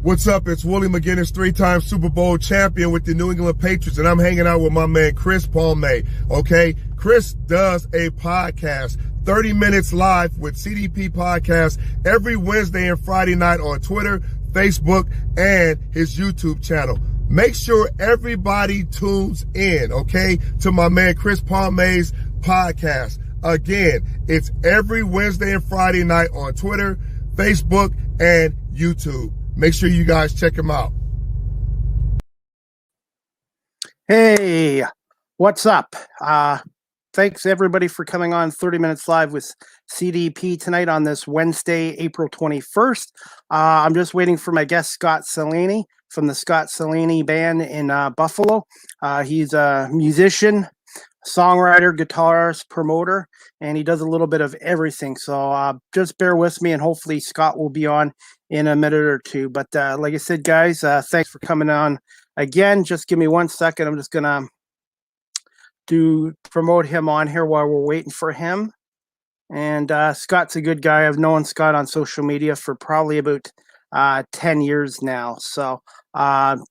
What's up? It's Willie McGinnis, three-time Super Bowl champion with the New England Patriots, and I'm hanging out with my man Chris Palme, okay? Chris does a podcast, 30 Minutes Live with CDP Podcast, every Wednesday and Friday night on Twitter, Facebook, and his YouTube channel. Make sure everybody tunes in, okay, to my man Chris Palme's podcast. Again, it's every Wednesday and Friday night on Twitter, Facebook, and YouTube. Make sure you guys check him out. Hey, what's up? Thanks everybody for coming on 30 Minutes Live with CDP tonight on this Wednesday, April 21st. I'm just waiting for my guest, Scott Celani from the Scott Celani Band in Buffalo. He's a musician, songwriter, guitarist, promoter, and he does a little bit of everything. So just bear with me, and hopefully Scott will be on in a minute or two. But like I said, guys, thanks for coming on again. Just give me 1 second. I'm just gonna promote him on here while we're waiting for him. And Scott's a good guy. I've known Scott on social media for probably about 10 years now. So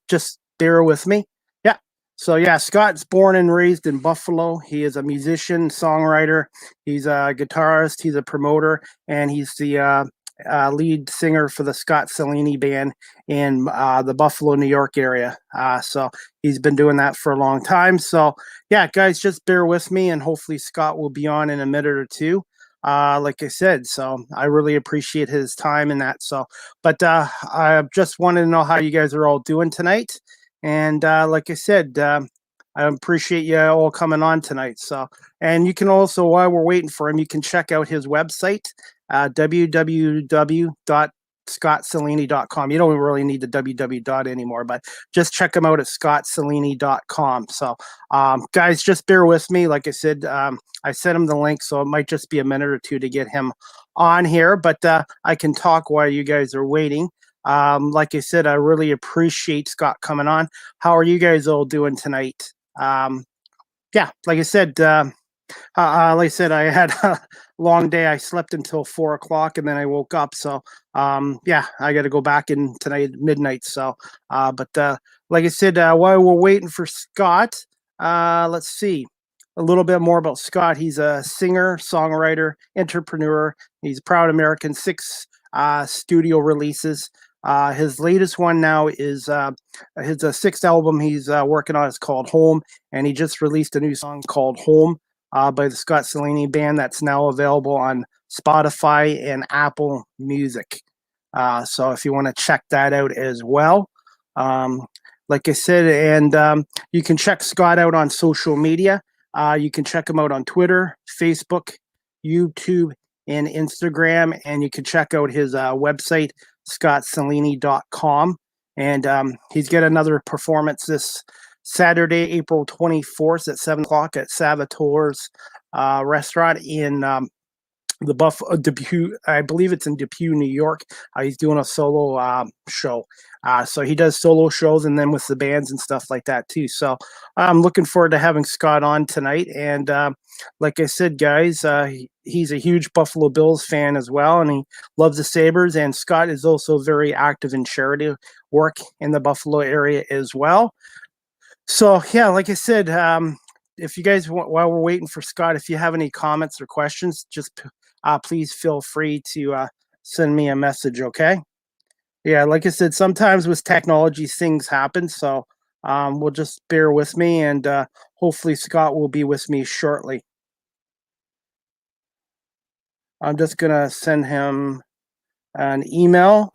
just bear with me. So yeah, Scott's born and raised in Buffalo. He is a musician, songwriter. He's a guitarist. He's a promoter, and he's the lead singer for the Scott Celani Band in the Buffalo, New York area. So he's been doing that for a long time. So yeah, guys, just bear with me, and hopefully Scott will be on in a minute or two. Like I said, so I really appreciate his time in that. So, but I just wanted to know how you guys are all doing tonight. And like I said, I appreciate you all coming on tonight. So, and you can also, while we're waiting for him, you can check out his website, www.scottcelani.com. You don't really need the www anymore, but just check him out at scottcelani.com. So, guys, just bear with me. Like I said, I sent him the link, so it might just be a minute or two to get him on here, but I can talk while you guys are waiting. Like I said, I really appreciate Scott coming on. How are you guys all doing tonight? Yeah, like I said, I had a long day. I slept until 4 o'clock, and then I woke up. So, yeah, I got to go back in tonight at midnight. So, but like I said, while we're waiting for Scott, let's see a little bit more about Scott. He's a singer, songwriter, entrepreneur. He's a proud American, 6 studio releases. His latest one now is his 6th album he's working on is called Home, and he just released a new song called Home by the Scott Celani Band that's now available on Spotify and Apple Music. So if you want to check that out as well. Like I said, and you can check Scott out on social media. You can check him out on Twitter, Facebook, YouTube, and Instagram, and you can check out his website, scottcelani.com. And he's got another performance this Saturday, April 24th at 7 o'clock at Salvatore's restaurant in the Depew, I believe it's in Depew, New York. He's doing a solo show. So he does solo shows and then with the bands and stuff like that too. So I'm looking forward to having Scott on tonight. And like I said, guys, he's a huge Buffalo Bills fan as well, and he loves the Sabres. And Scott is also very active in charity work in the Buffalo area as well. So yeah, like I said, if you guys want, while we're waiting for Scott, if you have any comments or questions, just please feel free to send me a message, okay? Yeah, like I said, sometimes with technology, things happen, so we'll just bear with me, and hopefully Scott will be with me shortly. I'm just going to send him an email.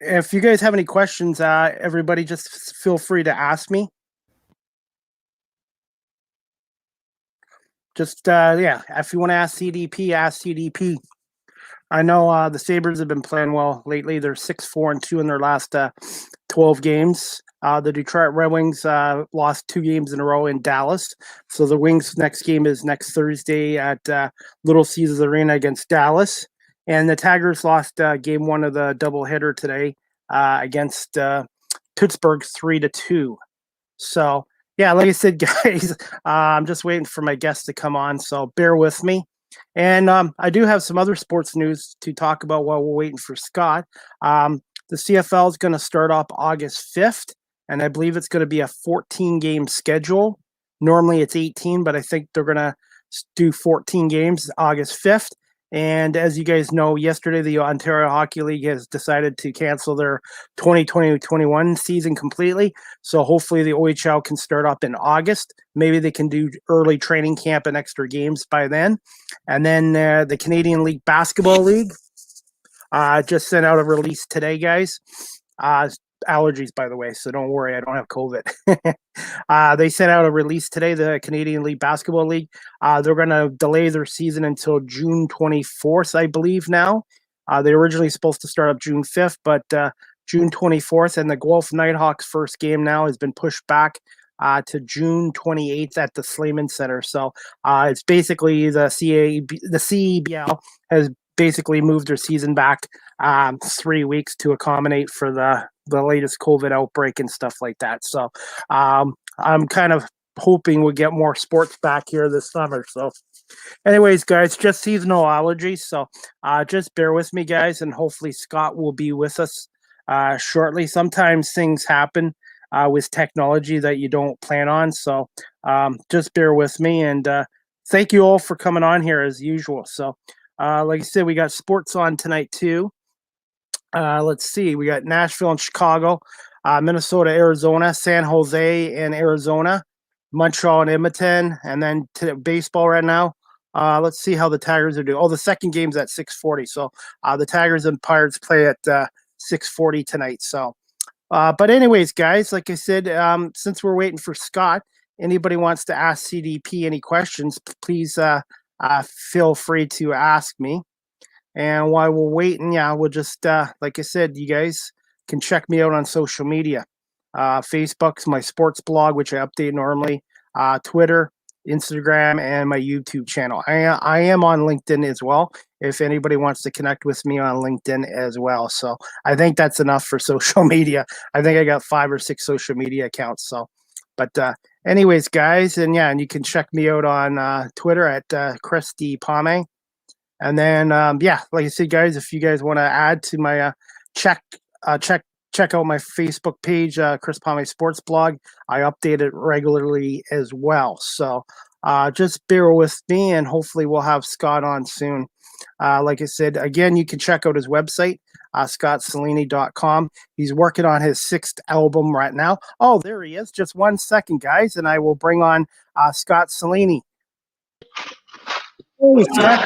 If you guys have any questions, everybody just feel free to ask me. Just, yeah, if you want to ask CDP, ask CDP. I know the Sabres have been playing well lately. They're 6-4-2 in their last 12 games. The Detroit Red Wings lost 2 games in a row in Dallas. So the Wings' next game is next Thursday at Little Caesars Arena against Dallas. And the Tigers lost game 1 of the doubleheader today against Pittsburgh 3-2. So Yeah, like I said, guys, I'm just waiting for my guest to come on, so bear with me. And I do have some other sports news to talk about while we're waiting for Scott. The CFL is going to start up August 5th, and I believe it's going to be a 14-game schedule. Normally it's 18, but I think they're going to do 14 games August 5th. And as you guys know, yesterday the Ontario Hockey League has decided to cancel their 2020-21 season completely. So hopefully the OHL can start up in August. Maybe they can do early training camp and extra games by then. And then the Canadian League Basketball League just sent out a release today, guys. Allergies, by the way, so don't worry, I don't have COVID. They sent out a release today, the Canadian League Basketball League. They're going to delay their season until June 24th, I believe now. They originally supposed to start up June 5th, but June 24th, and the Guelph Nighthawks first game now has been pushed back to June 28th at the Slayman Center. So it's basically the CEBL has basically moved their season back 3 weeks to accommodate for the latest COVID outbreak and stuff like that. So I'm kind of hoping we'll get more sports back here this summer. So anyways, guys, just seasonal allergies. So just bear with me, guys, and hopefully Scott will be with us shortly. Sometimes things happen with technology that you don't plan on. So just bear with me, and thank you all for coming on here as usual. So like I said, we got sports on tonight too. Let's see. We got Nashville and Chicago, Minnesota, Arizona, San Jose and Arizona, Montreal and Edmonton, and then baseball right now. Let's see how the Tigers are doing. Oh, the second game's at 6:40. So the Tigers and Pirates play at 6:40 tonight. So, but anyways, guys, like I said, since we're waiting for Scott, anybody wants to ask CDP any questions, please feel free to ask me. And while we're waiting, we'll just, like I said, you guys can check me out on social media. Facebook's my sports blog, which I update normally. Twitter, Instagram, and my YouTube channel. I am on LinkedIn as well, if anybody wants to connect with me on LinkedIn as well. So I think that's enough for social media. I think I got 5 or 6 social media accounts. So, but anyways, guys, and you can check me out on Twitter at Chris D. Palme. And then, like I said, guys, if you guys want to add to my check out my Facebook page, Chris Palme Sports Blog. I update it regularly as well. So just bear with me, and hopefully we'll have Scott on soon. Like I said, again, you can check out his website, scottcelani.com. He's working on his 6th album right now. Oh, there he is. Just 1 second, guys, and I will bring on Scott Celani. Hey, Scott.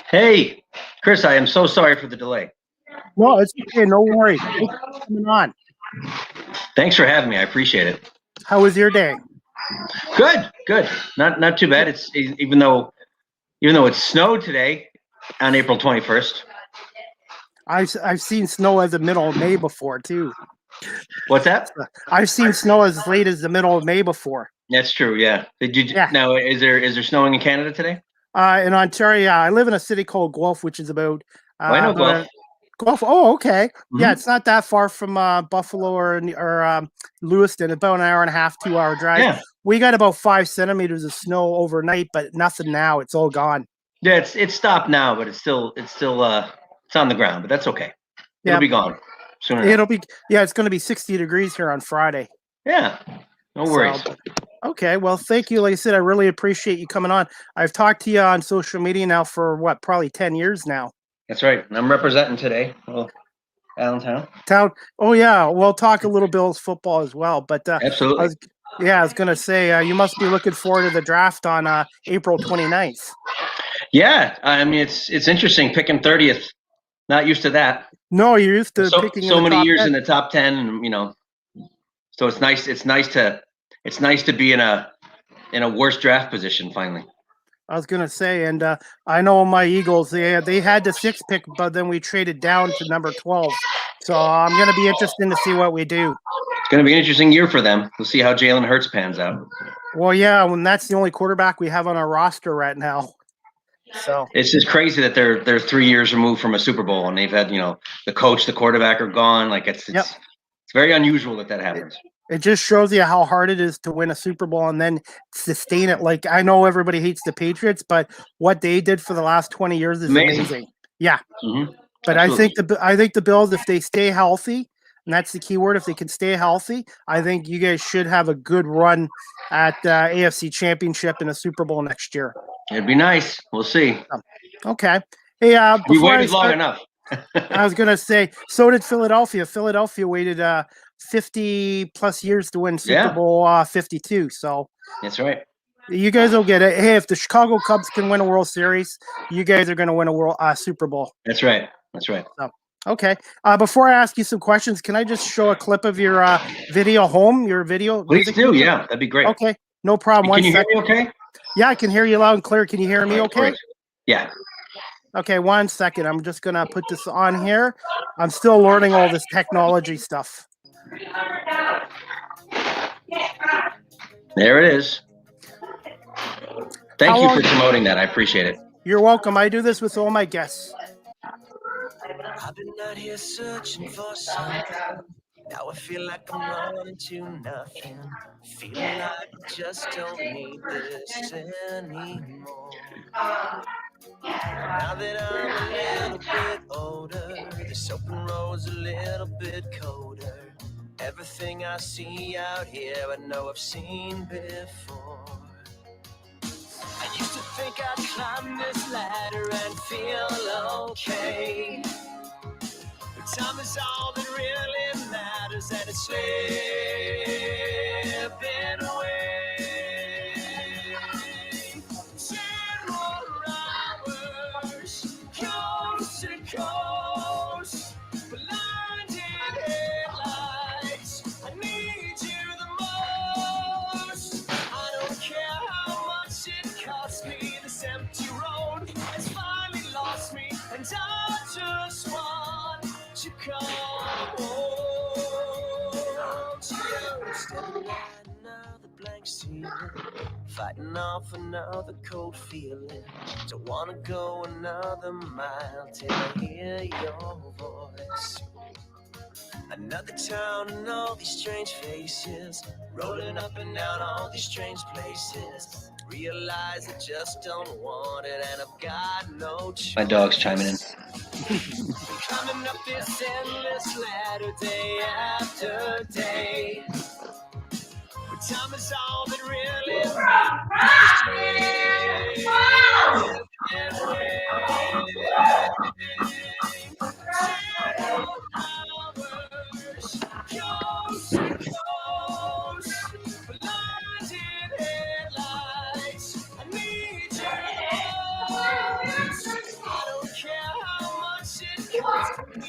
Hey, Chris, I am so sorry for the delay. No, it's okay. No worries. Thanks for coming on. Thanks for having me. I appreciate it. How was your day? Good. Not too bad. It's even though it snowed today on April 21st. I've seen snow as the middle of May before too. What's that? I've seen snow as late as the middle of May before. That's true. Yeah. Now, is there snowing in Canada today? In Ontario, I live in a city called Guelph, which is about. I know Guelph. Guelph. Oh, okay. Mm-hmm. Yeah, it's not that far from Buffalo or Lewiston. About an hour and a half, 2-hour drive. Yeah. We got about 5 centimeters of snow overnight, but nothing now. It's all gone. Yeah, it's stopped now, but it's still it's on the ground, but that's okay. It'll be gone sooner. It's going to be 60 degrees here on Friday. Yeah. No worries. So, okay, well, thank you. Like I said, I really appreciate you coming on. I've talked to you on social media now for probably 10 years now. That's right. I'm representing today. Well, Allentown. Oh, yeah. We'll talk a little Bills football as well. But absolutely. I was going to say, you must be looking forward to the draft on April 29th. Yeah. I mean, it's interesting picking 30th. Not used to that. No, you're used to picking so many years 10. In the top 10, and so it's nice. It's nice to be in a worse draft position finally. I was gonna say, and I know my Eagles. They had the 6th pick, but then we traded down to number 12. So I'm gonna be interested to see what we do. It's gonna be an interesting year for them. We'll see how Jalen Hurts pans out. Well, yeah, when that's the only quarterback we have on our roster right now. So it's just crazy that they're 3 years removed from a Super Bowl, and they've had the coach, the quarterback are gone. Like it's very unusual that happens. It just shows you how hard it is to win a Super Bowl and then sustain it. Like, I know everybody hates the Patriots, but what they did for the last 20 years is amazing. Yeah. Mm-hmm. But I think the Bills, if they stay healthy, and that's the key word, if they can stay healthy, I think you guys should have a good run at AFC Championship and a Super Bowl next year. It'd be nice. We'll see. Okay. Hey, we waited long enough. I was going to say, so did Philadelphia. Philadelphia waited 50 plus years to win Super Bowl 52. So that's right. You guys will get it. Hey, if the Chicago Cubs can win a World Series, you guys are going to win a Super Bowl. That's right. That's right. So, okay. Before I ask you some questions, can I just show a clip of your video home? Your video? Please do. Yeah, that'd be great. Okay. No problem. Can you hear me okay? Yeah, I can hear you loud and clear. Can you hear me okay? Yeah. Okay, 1 second. I'm just going to put this on here. I'm still learning all this technology stuff. There it is. Thank you for promoting that. I appreciate it. You're welcome. I do this with all my guests. I've been out here searching for something. Now I feel like I'm running to nothing. Feeling like I just don't need this anymore. Now that I'm a little bit older, this open road's a little bit colder. Everything I see out here, I know I've seen before. I used to think I'd climb this ladder and feel okay. But time is all that really matters, and it's slipping away. 10 more hours, coast to coast, blinded headlights. I need you the most. I don't care how much it cost me. This empty road has finally lost me, and I just want to come home to you. Stepping at another blank ceiling, fighting off another cold feeling. Don't wanna go another mile till I hear your voice. Another town and all these strange faces, rolling up and down all these strange places. Realize I just don't want it, and I've got no choice. My dog's chiming in. Climbing up this endless ladder day after day. But time is all that really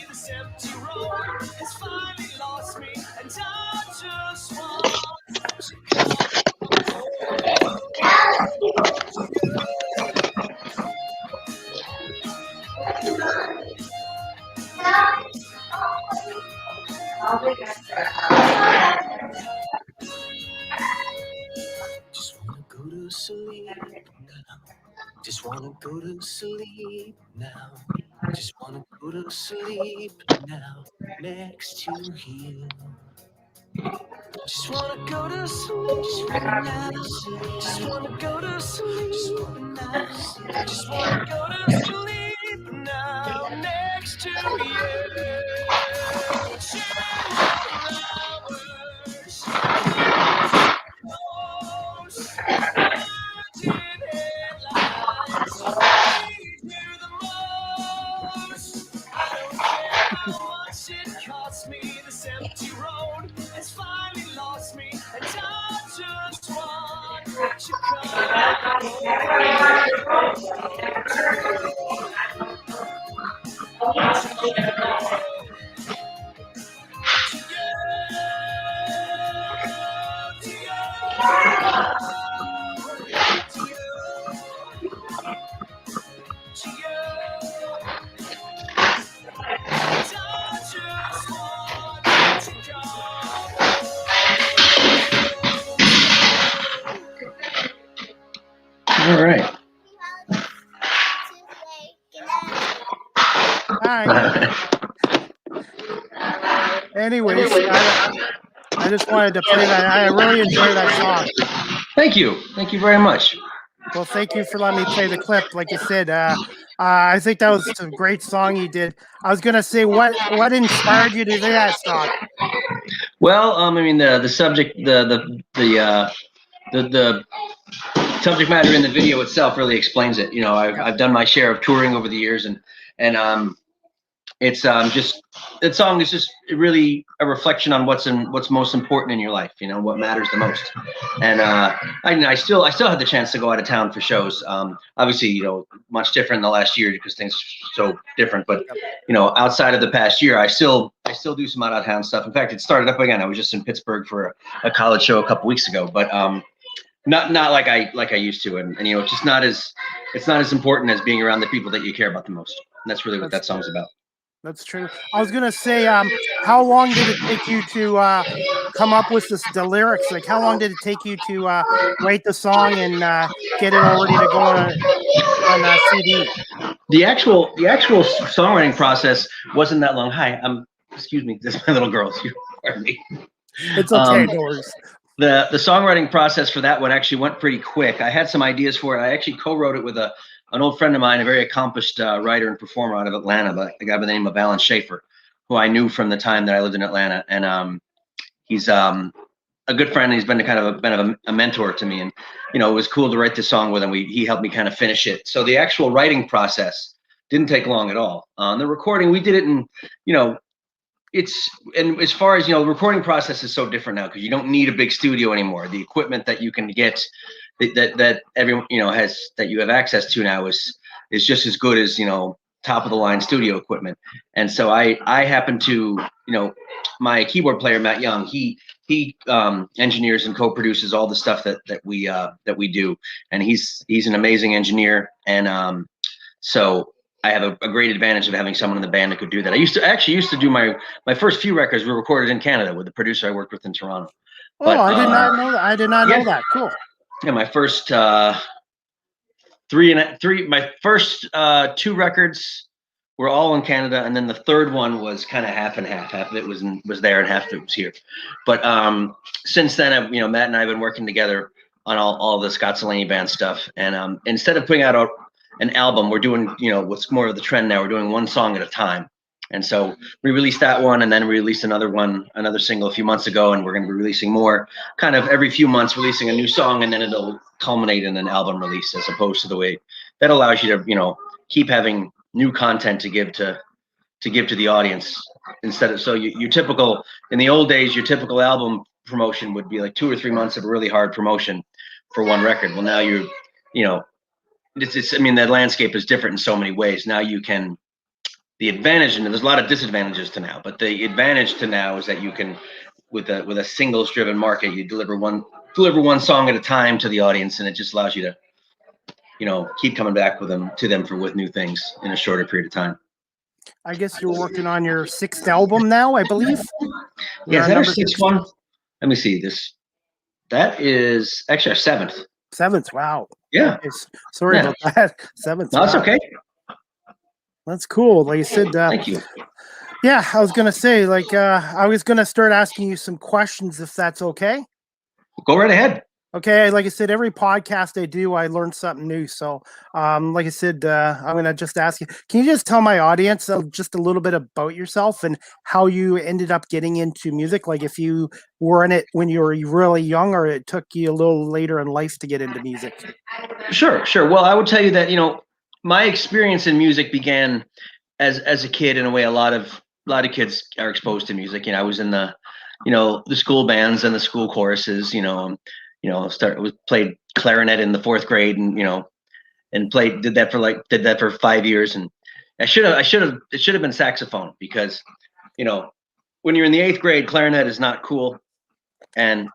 this empty road has finally lost me, and I just want to just wanna go to sleep now. Just wanna go to sleep now. Just wanna go to sleep now, next to you. Just wanna go to sleep now. Just wanna go to sleep now. Just wanna go to sleep now, next to you. 10 hours, me, this empty road has finally lost me, and I just want to come All right. All right. Anyways, I just wanted to play that. I really enjoy that song. Thank you very much. Well, thank you for letting me play the clip. Like you said, I think that was a great song you did. I was gonna say, what inspired you to do that song? Well, I mean, the subject, the subject matter in the video itself really explains it. You know, I've done my share of touring over the years, and it's just, that song is just really a reflection on what's most important in your life. You know, what matters the most. And I still had the chance to go out of town for shows. Obviously, you know, much different in the last year because things are so different. But you know, outside of the past year, I still do some out of town stuff. In fact, it started up again. I was just in Pittsburgh for a college show a couple weeks ago, but not like I used to. And you know, it's not as important as being around the people that you care about the most. And that's really what that song's about. That's true. I was gonna say, how long did it take you to come up with the lyrics? Like, how long did it take you to write the song and get it all ready to go on CD? The actual songwriting process wasn't that long. Hi, excuse me, this is my little girl. Pardon me. It's okay, no worries. The songwriting process for that one actually went pretty quick. I had some ideas for it. I actually co-wrote it with an old friend of mine, a very accomplished writer and performer out of Atlanta, but a guy by the name of Alan Schaefer, who I knew from the time that I lived in Atlanta. And he's a good friend. He's been a mentor to me. And, you know, it was cool to write this song with him. He helped me kind of finish it. So the actual writing process didn't take long at all. The recording, we did it in, you know, and as far as, you know, the recording process is so different now because you don't need a big studio anymore. The equipment that you can get, that everyone, you know, that you have access to now is just as good as, you know, top of the line studio equipment. And so I happen to, you know, my keyboard player Matt Young, he engineers and co-produces all the stuff that we do, and he's an amazing engineer. And so I have a great advantage of having someone in the band that could do that. I actually used to do my first few records were recorded in Canada with the producer I worked with in Toronto. Oh, but, I did not know that. I did not know that. Cool. Yeah, my first my first two records were all in Canada, and then the third one was kind of half and half. Half of it was there, and half of it was here. But since then, you know, Matt and I have been working together on all the Scott Celani Band stuff. And instead of putting out an album, we're doing, you know, what's more of the trend now. We're doing one song at a time. And so we released that one, and then we released another single a few months ago, and we're going to be releasing more kind of every few months, releasing a new song, and then it'll culminate in an album release, as opposed to the way that allows you to, you know, keep having new content to give to the audience instead of, so your typical, in the old days, your typical album promotion would be like 2 or 3 months of a really hard promotion for one record. Well, now you know, I mean, the landscape is different in so many ways. Now you can, the advantage, and there's a lot of disadvantages to now, but the advantage to now is that you can, with a singles driven market, you deliver one song at a time to the audience, and it just allows you to, you know, keep coming back with new things in a shorter period of time. I guess you're working on your 6th album now, I believe. Yeah, is that our 6th one? Let me see this. That is actually our 7th. 7th, wow. Yeah. Sorry about that. 7th. No, that's okay. That's cool. Like you said, thank you. Yeah, I was gonna say, like, I was gonna start asking you some questions, if that's okay. Go right ahead. Okay, like I said, every podcast I do, I learn something new. So, like I said, I'm gonna just ask you. Can you just tell my audience just a little bit about yourself and how you ended up getting into music? Like, if you were in it when you were really young, or it took you a little later in life to get into music. Sure. Well, I would tell you that, you know, my experience in music began as a kid. In a way, a lot of kids are exposed to music. You know, I was in the school bands and the school choruses. Played clarinet in the 4th grade, and did that for 5 years. And it should have been saxophone, because, you know, when you're in the 8th grade, clarinet is not cool, and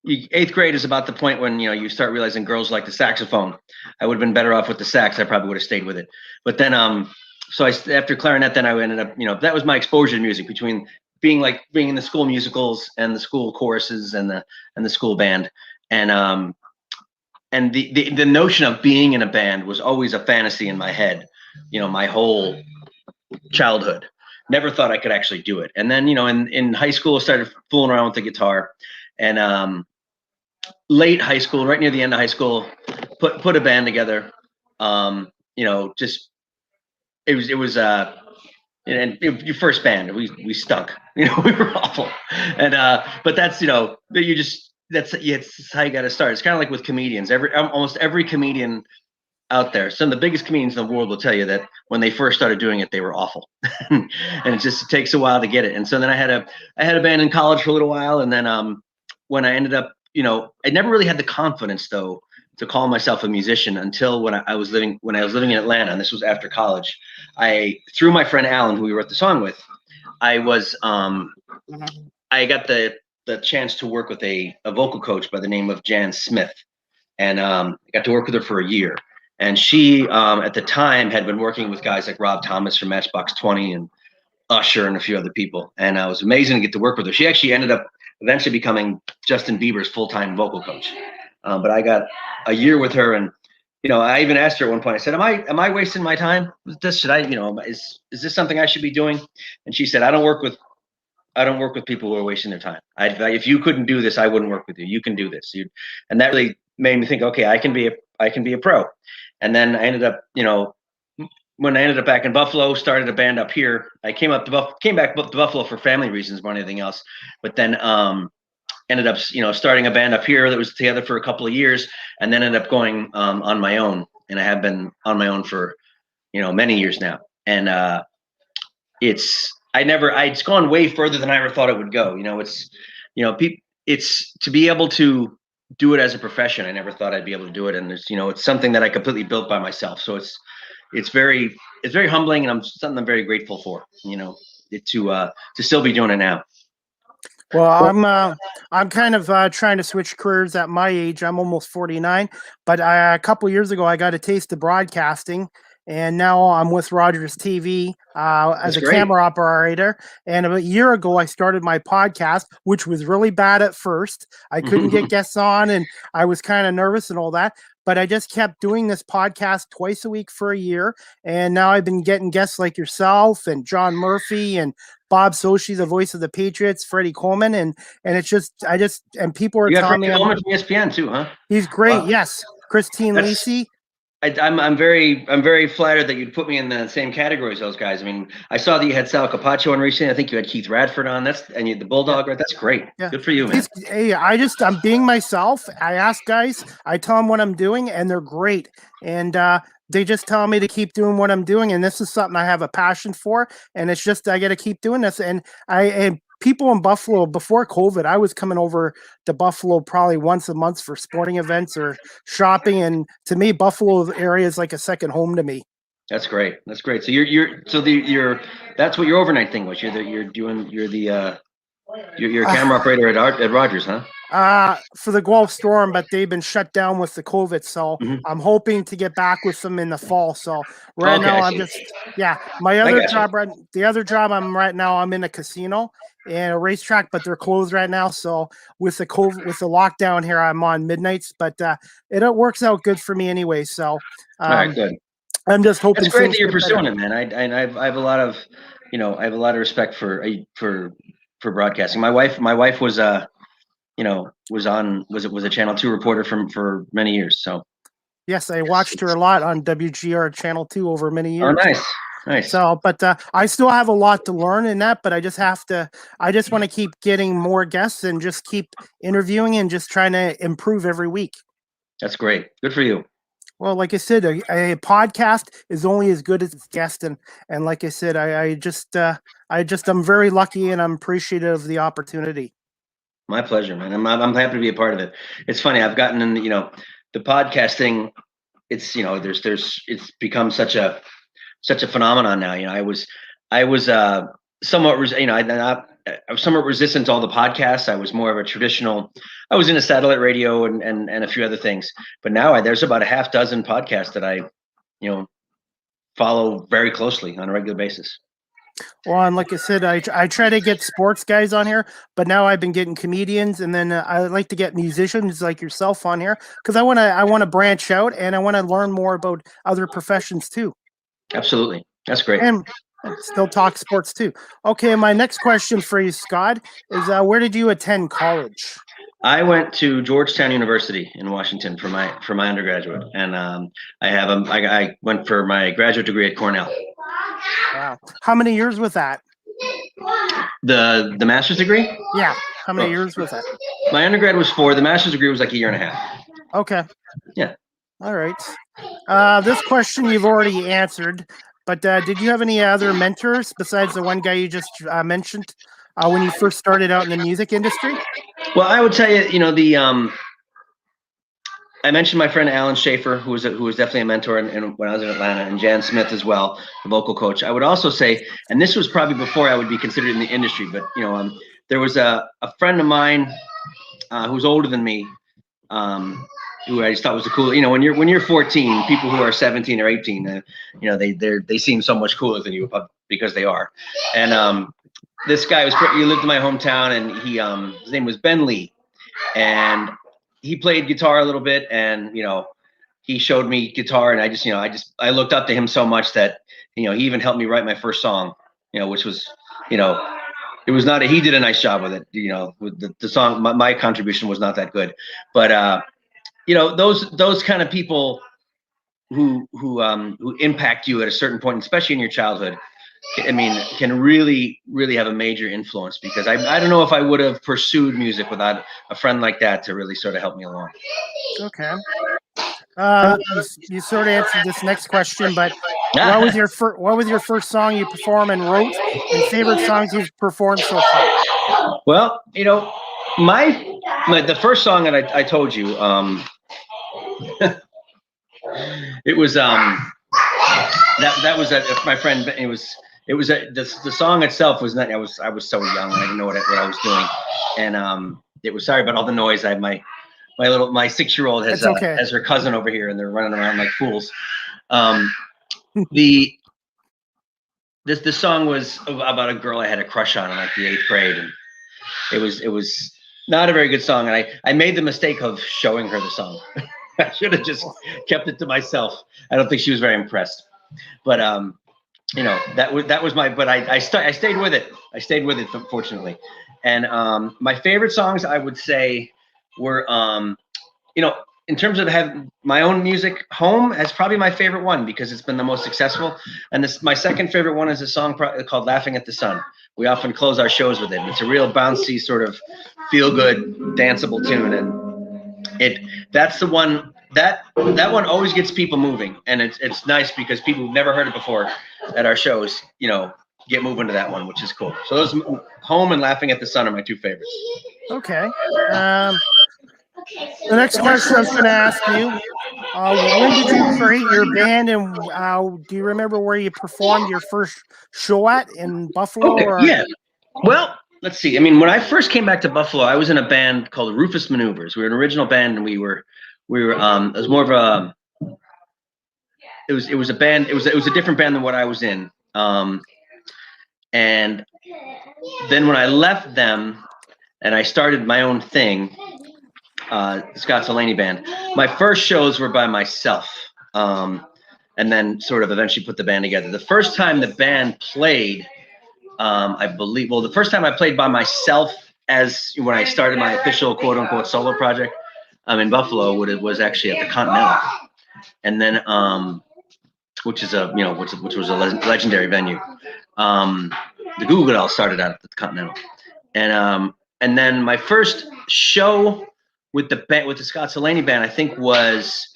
8th grade is about the point when, you know, you start realizing girls like the saxophone. I would have been better off with the sax. I probably would have stayed with it. But then, after clarinet, then I ended up, you know, that was my exposure to music, between being in the school musicals and the school choruses and the school band. And the notion of being in a band was always a fantasy in my head, you know, my whole childhood. never thought I could actually do it. And then, in high school, I started fooling around with the guitar, and late high school, right near the end of high school, put a band together. Just it was and your first band, we stunk. We were awful. And but that's that's how you got to start. It's kind of like with comedians. Almost every comedian out there, some of the biggest comedians in the world will tell you that when they first started doing it, they were awful. And it takes a while to get it. And so then I had a band in college for a little while, and then when I ended up, I never really had the confidence though to call myself a musician until when I was living in Atlanta, and this was after college. Through my friend Alan, who we wrote the song with, I got the chance to work with a vocal coach by the name of Jan Smith, and I got to work with her for a year. And she, at the time, had been working with guys like Rob Thomas from Matchbox 20 and Usher and a few other people. And it was amazing to get to work with her. She actually ended up eventually becoming Justin Bieber's full-time vocal coach. But I got a year with her, and I even asked her at one point. I said, "Am I wasting my time with this? Should I, is this something I should be doing?" And she said, "I don't work with people who are wasting their time. If you couldn't do this, I wouldn't work with you. You can do this." And that really made me think, okay, I can be a pro. And then I ended up, when I ended up back in Buffalo, started a band up here. I came back to Buffalo for family reasons more than anything else. But then ended up, starting a band up here that was together for a couple of years, and then ended up going on my own. And I have been on my own for, many years now. And it's gone way further than I ever thought it would go. It's to be able to do it as a profession. I never thought I'd be able to do it. And it's something that I completely built by myself. So it's very humbling, and something I'm very grateful for, to still be doing it now. Well, I'm kind of trying to switch careers at my age. I'm almost 49, but a couple years ago, I got a taste of broadcasting, and now I'm with Rogers TV as a camera operator. And about a year ago, I started my podcast, which was really bad at first. I couldn't get guests on, and I was kind of nervous and all that. But I just kept doing this podcast twice a week for a year. And now I've been getting guests like yourself and John Murphy and Bob Sochi, the voice of the Patriots, Freddie Coleman. And it's just, and people are telling me. You got Freddie Coleman from ESPN too, huh? He's great. Wow. Yes. Christine Lacey. I'm very flattered that you'd put me in the same category as those guys. I mean, I saw that you had Sal Capaccio on recently. I think you had Keith Radford on. And you had the Bulldog, right? That's great. Yeah. Good for you, man. I'm being myself. I ask guys, I tell them what I'm doing, and they're great. And they just tell me to keep doing what I'm doing. And this is something I have a passion for. And it's just, I got to keep doing this. And people in Buffalo, before COVID, I was coming over to Buffalo probably once a month for sporting events or shopping. And to me, Buffalo area is like a second home to me. That's great. That's great. So that's what your overnight thing was. You're a camera operator at Rogers, huh? For the Guelph Storm, but they've been shut down with the COVID. So I'm hoping to get back with them in the fall. So now I'm just, my other job, the other job I'm in a casino and a racetrack, but they're closed right now. So with the COVID, with the lockdown here, I'm on midnights, but it works out good for me anyway. So all right, good. I'm just hoping. It's great that you're pursuing it, man. I have a lot of, I have a lot of respect for broadcasting. My wife was a Channel 2 reporter for many years. So yes, I watched her a lot on WGR Channel 2 over many years. Oh, nice. So, but I still have a lot to learn in that, but I just want to keep getting more guests and just keep interviewing and just trying to improve every week. That's great. Good for you. Well, like I said, a podcast is only as good as its guest, and like I said, I'm very lucky and I'm appreciative of the opportunity. My pleasure, man. I'm happy to be a part of it. It's funny. I've gotten in, the podcasting. It's it's become such a phenomenon now. I was somewhat I was somewhat resistant to all the podcasts. I was more of a traditional. I was into satellite radio and a few other things. But now there's about a half dozen podcasts that I follow very closely on a regular basis. Well, and like I said, I try to get sports guys on here, but now I've been getting comedians, and then I like to get musicians like yourself on here because I want to branch out and I want to learn more about other professions too. Absolutely, that's great. Still talk sports too. Okay, my next question for you, Scott, is where did you attend college? I went to Georgetown University in Washington for my undergraduate, and I went for my graduate degree at Cornell. Wow. How many years was that? The master's degree? Yeah. How many years was that? My undergrad was 4. The master's degree was like a year and a half. Okay. Yeah. All right. This question you've already answered, but did you have any other mentors besides the one guy you just mentioned when you first started out in the music industry? Well, I would tell you, I mentioned my friend Alan Schaefer, who was definitely a mentor when I was in Atlanta, and Jan Smith as well, the vocal coach. I would also say, and this was probably before I would be considered in the industry, but there was a friend of mine who's older than me, who I just thought was a cool. When you're 14, people who are 17 or 18, they seem so much cooler than you because they are. And this guy he lived in my hometown, and his name was Ben Lee, and he played guitar a little bit, and he showed me guitar, and I looked up to him so much that he even helped me write my first song, which was it was not he did a nice job with it, with the song. My contribution was not that good, but those kind of people who impact you at a certain point, especially in your childhood, can really, really have a major influence, because I don't know if I would have pursued music without a friend like that to really sort of help me along. Okay. You sort of answered this next question, but what was your first song you performed and wrote, and favorite songs you've performed so far? Well, the first song that I told you, it was that was my friend. The song itself was not. I was so young, and I didn't know what I was doing, and it was, sorry about all the noise. I had my 6-year-old has her cousin over here, and they're running around like fools. The song was about a girl I had a crush on in like the 8th grade, and it was not a very good song, and I made the mistake of showing her the song. I should have just kept it to myself. I don't think she was very impressed, but that was my. But I stayed with it. I stayed with it, fortunately. And my favorite songs, I would say, were in terms of having my own music, Home is probably my favorite one because it's been the most successful. And my second favorite one is a song called Laughing at the Sun. We often close our shows with it. It's a real bouncy, sort of feel-good, danceable tune. And that's the one, that one always gets people moving. And it's nice because people who've never heard it before at our shows, get moving to that one, which is cool. So those Home and Laughing at the Sun are my two favorites. Okay. The next question I was going to ask you, when did you create your band, and do you remember where you performed your first show at in Buffalo? Okay, yeah. Well, let's see. When I first came back to Buffalo, I was in a band called Rufus Maneuvers. We were an original band, and we were it was more of a it was a band. It was a different band than what I was in. And then when I left them and I started my own thing, Scott Celani Band, my first shows were by myself, and then sort of eventually put the band together. The first time the band played, the first time I played by myself when I started my official quote unquote solo project in Buffalo, was actually at the Continental, and then which was a legendary venue. The Goo Goo Dolls started out at the Continental, and then my first show with the Scott Celani Band, I think, was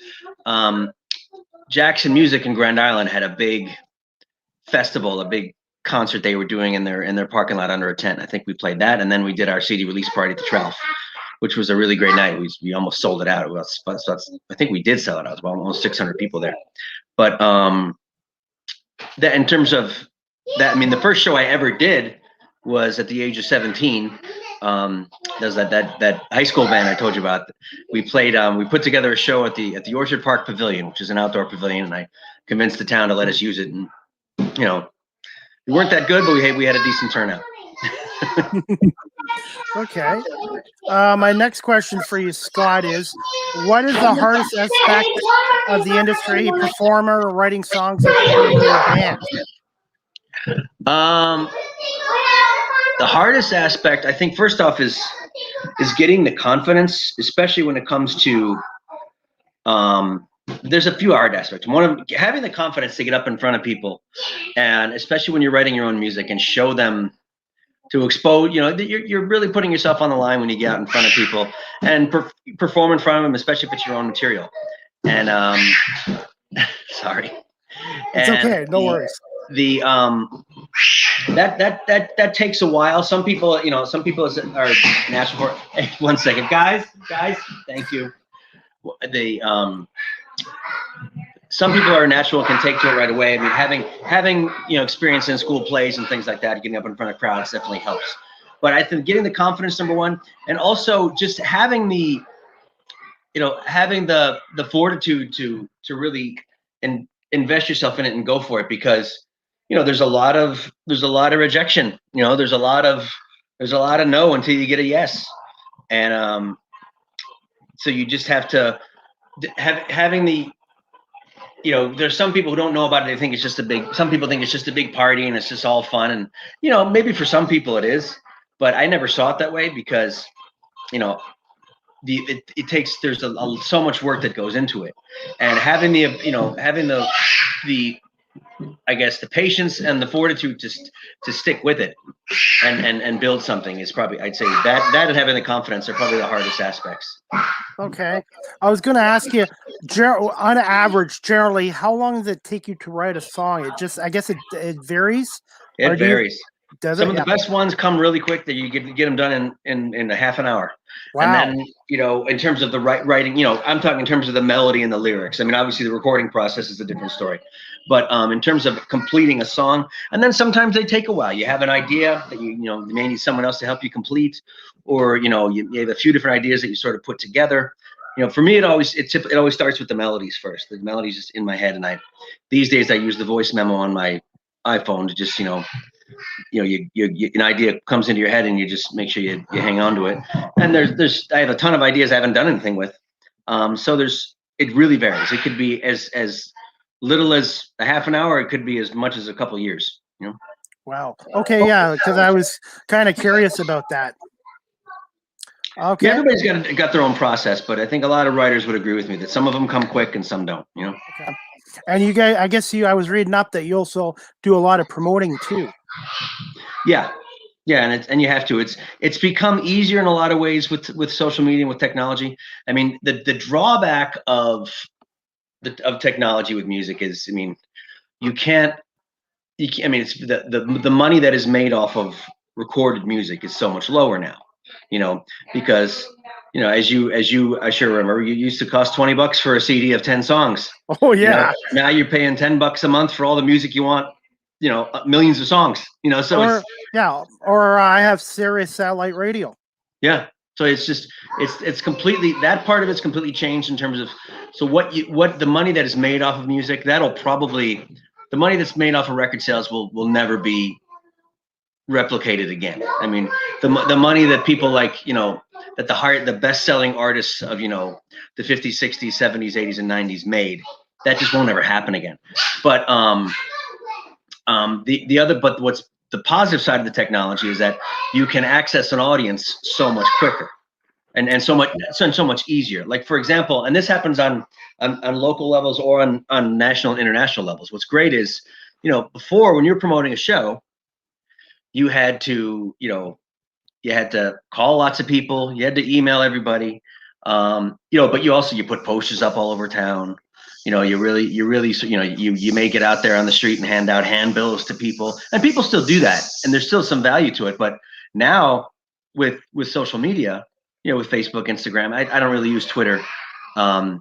Jackson Music in Grand Island had a big festival, a big concert they were doing in their parking lot under a tent. I think we played that, and then we did our CD release party at the Trelf, which was a really great night. We almost sold it out. I think we did sell it out. It was about almost 600 people there. But that in terms of that, the first show I ever did was at the age of 17. There's that high school band I told you about. We played. We put together a show at the Orchard Park Pavilion, which is an outdoor pavilion, and I convinced the town to let us use it. And we weren't that good, but we had a decent turnout. Okay. My next question for you, Scott, is what is the hardest aspect of the industry, performer, or writing songs, and creating your band? Um, the hardest aspect, I think, first off, is getting the confidence, especially when it comes to. There's a few hard aspects. One of having the confidence to get up in front of people, and especially when you're writing your own music, and show them, to expose. You're really putting yourself on the line when you get out in front of people and perform in front of them, especially if it's your own material. And sorry. It's okay. No worries. That takes a while. Some people are natural. Hey, 1 second, guys. Thank you. Some people are natural and can take to it right away. I mean, having experience in school plays and things like that, getting up in front of crowds definitely helps. But I think getting the confidence, number one, and also just having the fortitude to really invest yourself in it and go for it, because there's a lot of rejection. There's a lot of no until you get a yes, and so you just have to having the. There's some people who don't know about it. They think it's just some people think it's just a big party and it's just all fun. And, maybe for some people it is, but I never saw it that way, because, it takes, there's so much work that goes into it, and having the I guess the patience and the fortitude to stick with it and build something is probably, I'd say that and having the confidence are probably the hardest aspects. Okay. I was going to ask you, on average, generally, how long does it take you to write a song? I guess it varies. It varies. Some of the Yeah. best ones come really quick, that you get them done in a half an hour. Wow. And then, in terms of the writing, I'm talking in terms of the melody and the lyrics. I mean, obviously the recording process is a different story, but in terms of completing a song, and then sometimes they take a while. You have an idea that you may need someone else to help you complete, or you have a few different ideas that you sort of put together. For me, it always starts with the melodies first. The melodies just in my head, and these days I use the voice memo on my iPhone to just an idea comes into your head, and you just make sure you hang on to it. And I have a ton of ideas I haven't done anything with. So it really varies. It could be as little as a half an hour. It could be as much as a couple of years. Wow. Okay. Yeah. Because I was kind of curious about that. Okay. Yeah, everybody's got their own process, but I think a lot of writers would agree with me that some of them come quick and some don't. Okay. And you guys, I guess I was reading up that you also do a lot of promoting too. Yeah, and you have to. It's become easier in a lot of ways with social media and with technology. I mean, the drawback of technology with music is, I mean, it's the money that is made off of recorded music is so much lower now. Because as you I sure remember, you used to cost $20 for a CD of 10 songs. Oh yeah. Now you're paying $10 a month for all the music you want. Millions of songs. So or I have Sirius satellite radio. Yeah. So it's just it's completely, that part of it's completely changed in terms of, so what the money that is made off of music, the money that's made off of record sales will never be replicated again. I mean, the money that people like, that the best-selling artists of the 50s, 60s, 70s, 80s, and 90s made, that just won't ever happen again. But what's the positive side of the technology is that you can access an audience so much quicker and so much easier. Like, for example, and this happens on local levels or on national and international levels. What's great is, before, when you're promoting a show, you had to call lots of people, you had to email everybody, but you put posters up all over town. You may get out there on the street and hand out handbills to people, and people still do that, and there's still some value to it. But now with social media, with Facebook, Instagram, I don't really use Twitter. I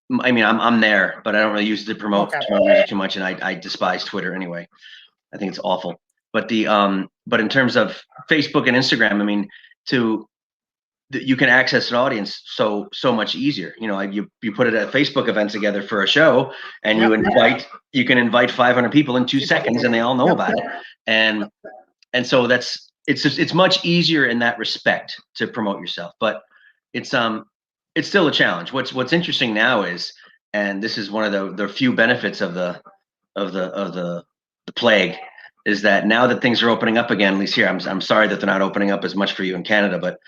mean, I'm there, but I don't really use it to promote music too much, and I despise Twitter anyway. I think it's awful. But but in terms of Facebook and Instagram, I mean, you can access an audience so much easier. You put a Facebook event together for a show, and you can invite 500 people in 2 seconds, and they all know about it. And so it's much easier in that respect to promote yourself. But it's still a challenge. What's interesting now is, and this is one of the few benefits of the plague is that now that things are opening up again, at least here, I'm sorry that they're not opening up as much for you in Canada, but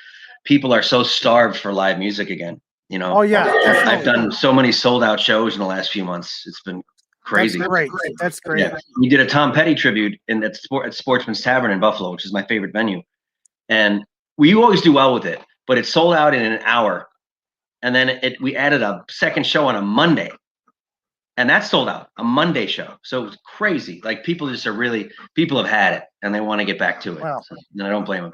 people are so starved for live music again. You know, Oh yeah, definitely. I've done so many sold out shows in the last few months. It's been crazy. That's great. That's great. Yeah. We did a Tom Petty tribute at Sportsman's Tavern in Buffalo, which is my favorite venue. And we always do well with it, but it sold out in an hour. And then we added a second show on a Monday. And that sold out, a Monday show. So it was crazy. Like people have had it and they want to get back to it. Wow. So, and I don't blame them.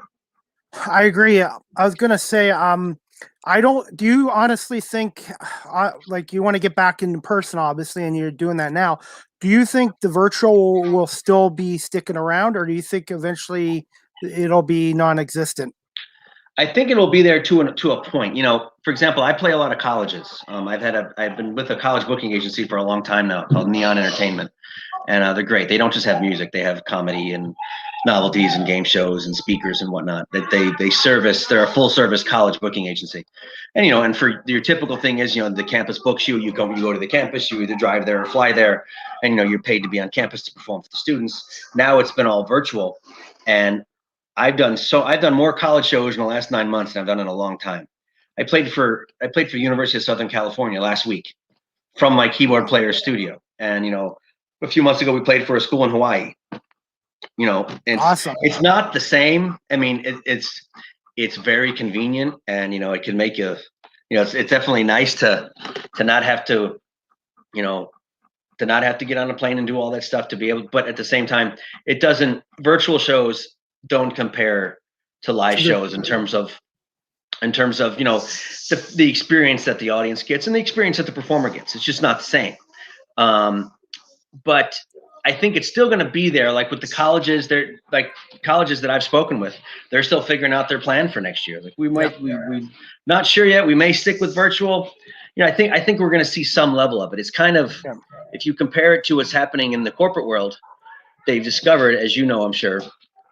I agree. I was going to say, do you honestly think, like you want to get back in person, obviously, and you're doing that now. Do you think the virtual will still be sticking around, or do you think eventually it'll be non-existent? I think it'll be there to a point. You know, for example, I play a lot of colleges. I've been with a college booking agency for a long time now called Neon Entertainment, and they're great. They don't just have music; they have comedy and novelties and game shows and speakers and whatnot. That they service. They're a full service college booking agency, and you know, and for your typical thing is, you know, the campus books you. You go to the campus. You either drive there or fly there, and you know you're paid to be on campus to perform for the students. Now it's been all virtual, and I've done more college shows in the last 9 months than I've done in a long time. I played for the University of Southern California last week from my keyboard player's studio. And, you know, a few months ago, we played for a school in Hawaii. You know, Awesome. It's not the same. I mean, it's very convenient, and, you know, it can make you, you know, it's definitely nice to not have to, you know, to not have to get on a plane and do all that stuff to be able, but at the same time, virtual shows don't compare to live shows in terms of you know the experience that the audience gets and the experience that the performer gets. It's just not the same. But I think it's still going to be there. Like with the colleges, they're like colleges that I've spoken with, they're still figuring out their plan for next year. Like we're not sure yet. We may stick with virtual. You know, I think we're going to see some level of it. It's kind of, if you compare it to what's happening in the corporate world, they've discovered, as you know, I'm sure,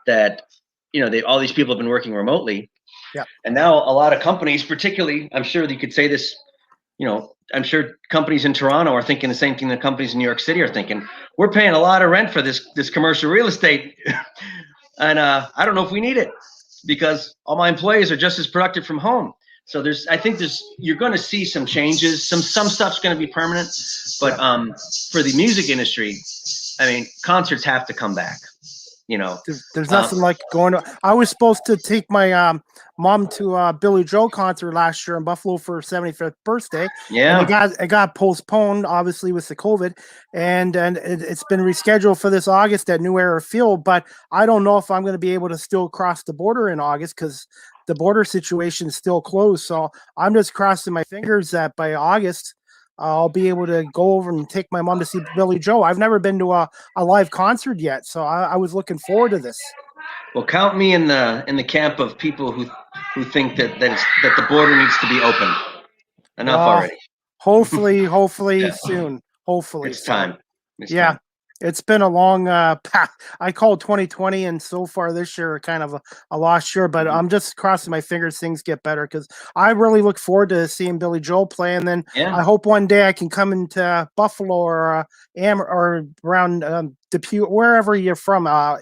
that, you know, all these people have been working remotely. Yeah. And now a lot of companies, particularly, I'm sure you could say this, you know, I'm sure companies in Toronto are thinking the same thing that companies in New York City are thinking. We're paying a lot of rent for this commercial real estate. And I don't know if we need it, because all my employees are just as productive from home. So you're going to see some changes. Some stuff's going to be permanent, but for the music industry, I mean, concerts have to come back. You know, there's nothing like going to. I was supposed to take my mom to a Billy Joel concert last year in Buffalo for her 75th birthday. Yeah, and it got postponed, obviously, with the COVID, and it's been rescheduled for this August at New Era Field. But I don't know if I'm going to be able to still cross the border in August, because the border situation is still closed. So I'm just crossing my fingers that by August I'll be able to go over and take my mom to see Billy Joel. I've never been to a live concert yet, so I was looking forward to this. Well, count me in the camp of people who think that the border needs to be open. Enough already. Hopefully Yeah. soon. Hopefully, it's time. Time. It's been a long path. I called 2020, and so far this year kind of a lost year, but I'm just crossing my fingers things get better, because I really look forward to seeing Billy Joel play. And then I hope one day I can come into Buffalo or around Depew, wherever you're from. I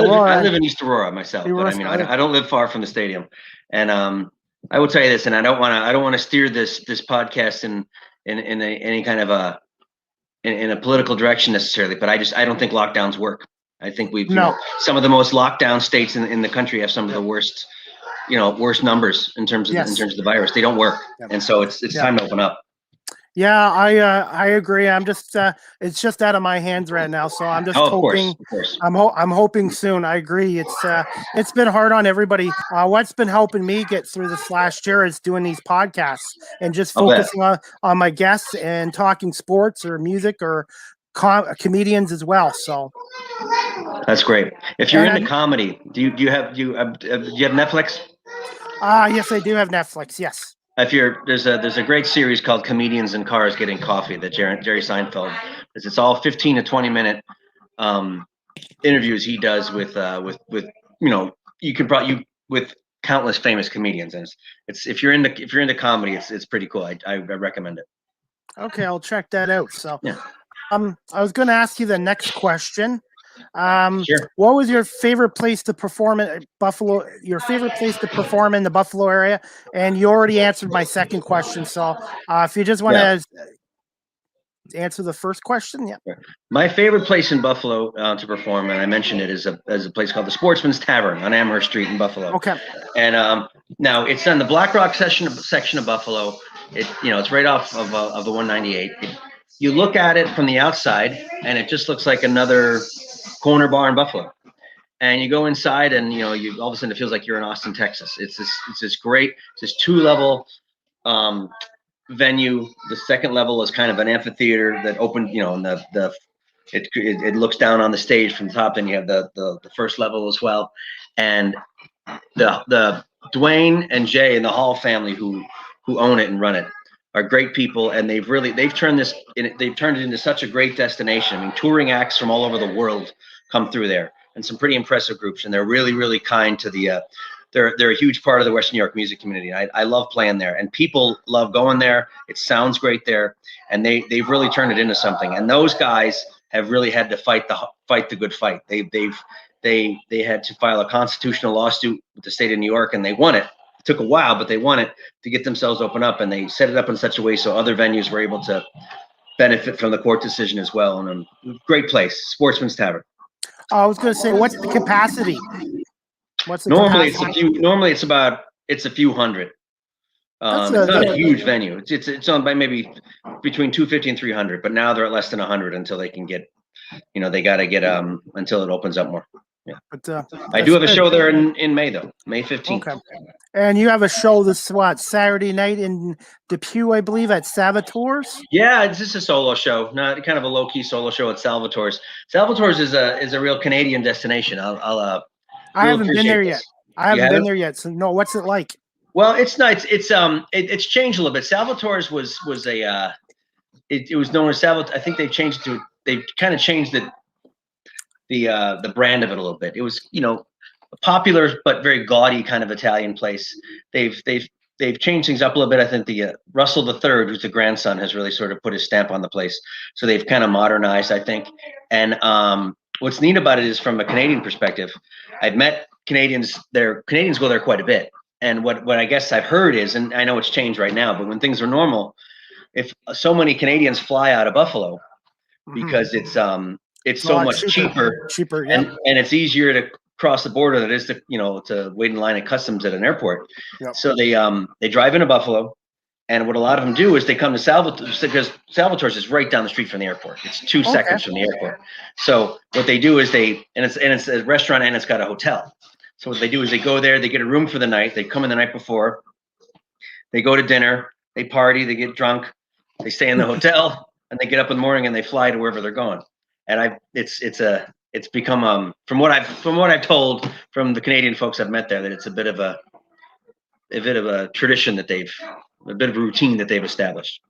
live in East Aurora myself, but I mean, I don't live far from the stadium. And I will tell you this, and I don't want to steer this podcast in any kind of in a political direction necessarily, but I don't think lockdowns work. I think you know, some of the most lockdown states in the country have some of the worst numbers in terms of the virus. They don't work, and so it's time to open up. Yeah, I agree. I'm just it's just out of my hands right now, so I'm just hoping. Of course. I'm hoping soon. I agree. It's been hard on everybody. What's been helping me get through this last year is doing these podcasts and just focusing on my guests and talking sports or music or comedians as well. So that's great. If you're into comedy, do you have Netflix? Yes, I do have Netflix. Yes. There's a great series called Comedians in Cars Getting Coffee that Jerry Seinfeld. It's all 15 to 20 minute interviews he does with you know, with countless famous comedians, and it's if you're into comedy, it's pretty cool. I recommend it. Okay, I'll check that out. So I was going to ask you the next question. Sure. What was your favorite place to perform at Buffalo? Your favorite place to perform in the Buffalo area? And you already answered my second question. So if you just want to answer the first question, yeah. My favorite place in Buffalo to perform, and I mentioned it, is a place called the Sportsman's Tavern on Amherst Street in Buffalo. Okay. And now it's on the Black Rock section of Buffalo. It's right off of the 198. You look at it from the outside, and it just looks like another corner bar in Buffalo. And you go inside, and you all of a sudden it feels like you're in Austin, Texas. It's this great, this 2-level venue. The second level is kind of an amphitheater that opened, and it looks down on the stage from the top. Then you have the first level as well, and the Dwayne and Jay and the Hall family who own it and run it are great people, and they've turned it into such a great destination. I mean, touring acts from all over the world come through there, and some pretty impressive groups, and they're really, really kind to the they're a huge part of the Western New York music community. I love playing there, and people love going there. It sounds great there, and they've really turned it into something. And those guys have really had to fight the good fight. They had to file a constitutional lawsuit with the state of New York, and they won it. It took a while, but they won it to get themselves open up, and they set it up in such a way so other venues were able to benefit from the court decision as well. And great place, Sportsman's Tavern. I was going to say, what's the capacity? Normally it's a few hundred. It's not a huge venue. It's owned by maybe between 250 and 300, but now they're at less than 100 until they can get, they got to get until it opens up more. Yeah. But I do have a show there in May though, May 15th. Okay. And you have a show Saturday night in Depew, I believe, at Salvatore's? Yeah, it's just a solo show, not kind of a low-key solo show at Salvatore's. Salvatore's is a real Canadian destination. I haven't been there yet. So no, what's it like? Well, it's nice. It's changed a little bit. Salvatore's was it was known as Salvatore. I think they kind of changed the brand of it a little bit. It was, a popular but very gaudy kind of Italian place. They've changed things up a little bit. I think the Russell III, who's the grandson, has really sort of put his stamp on the place. So they've kind of modernized, I think. And what's neat about it is, from a Canadian perspective, I've met Canadians there. Canadians go there quite a bit. And what I guess I've heard is, and I know it's changed right now, but when things are normal, if so many Canadians fly out of Buffalo because it's so much cheaper, yeah. and it's easier to cross the border than it is to wait in line at customs at an airport. Yep. So they drive into Buffalo, and what a lot of them do is they come to Salvatore, because Salvatore's is right down the street from the airport. It's 2 seconds from the airport. So what they do is it's a restaurant, and it's got a hotel. So what they do is they go there, they get a room for the night, they come in the night before, they go to dinner, they party, they get drunk, they stay in the hotel, and they get up in the morning and they fly to wherever they're going. And it's become from what I've told from the Canadian folks I've met there, that it's a bit of a tradition that a bit of a routine that they've established.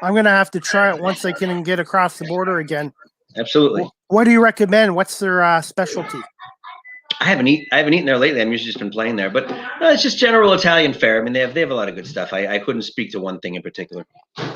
I'm gonna have to try it once I can get across the border again. Absolutely. What do you recommend? What's their specialty? I haven't eaten there lately. I've usually just been playing there, but no, it's just general Italian fare. I mean, they have a lot of good stuff. I couldn't speak to one thing in particular.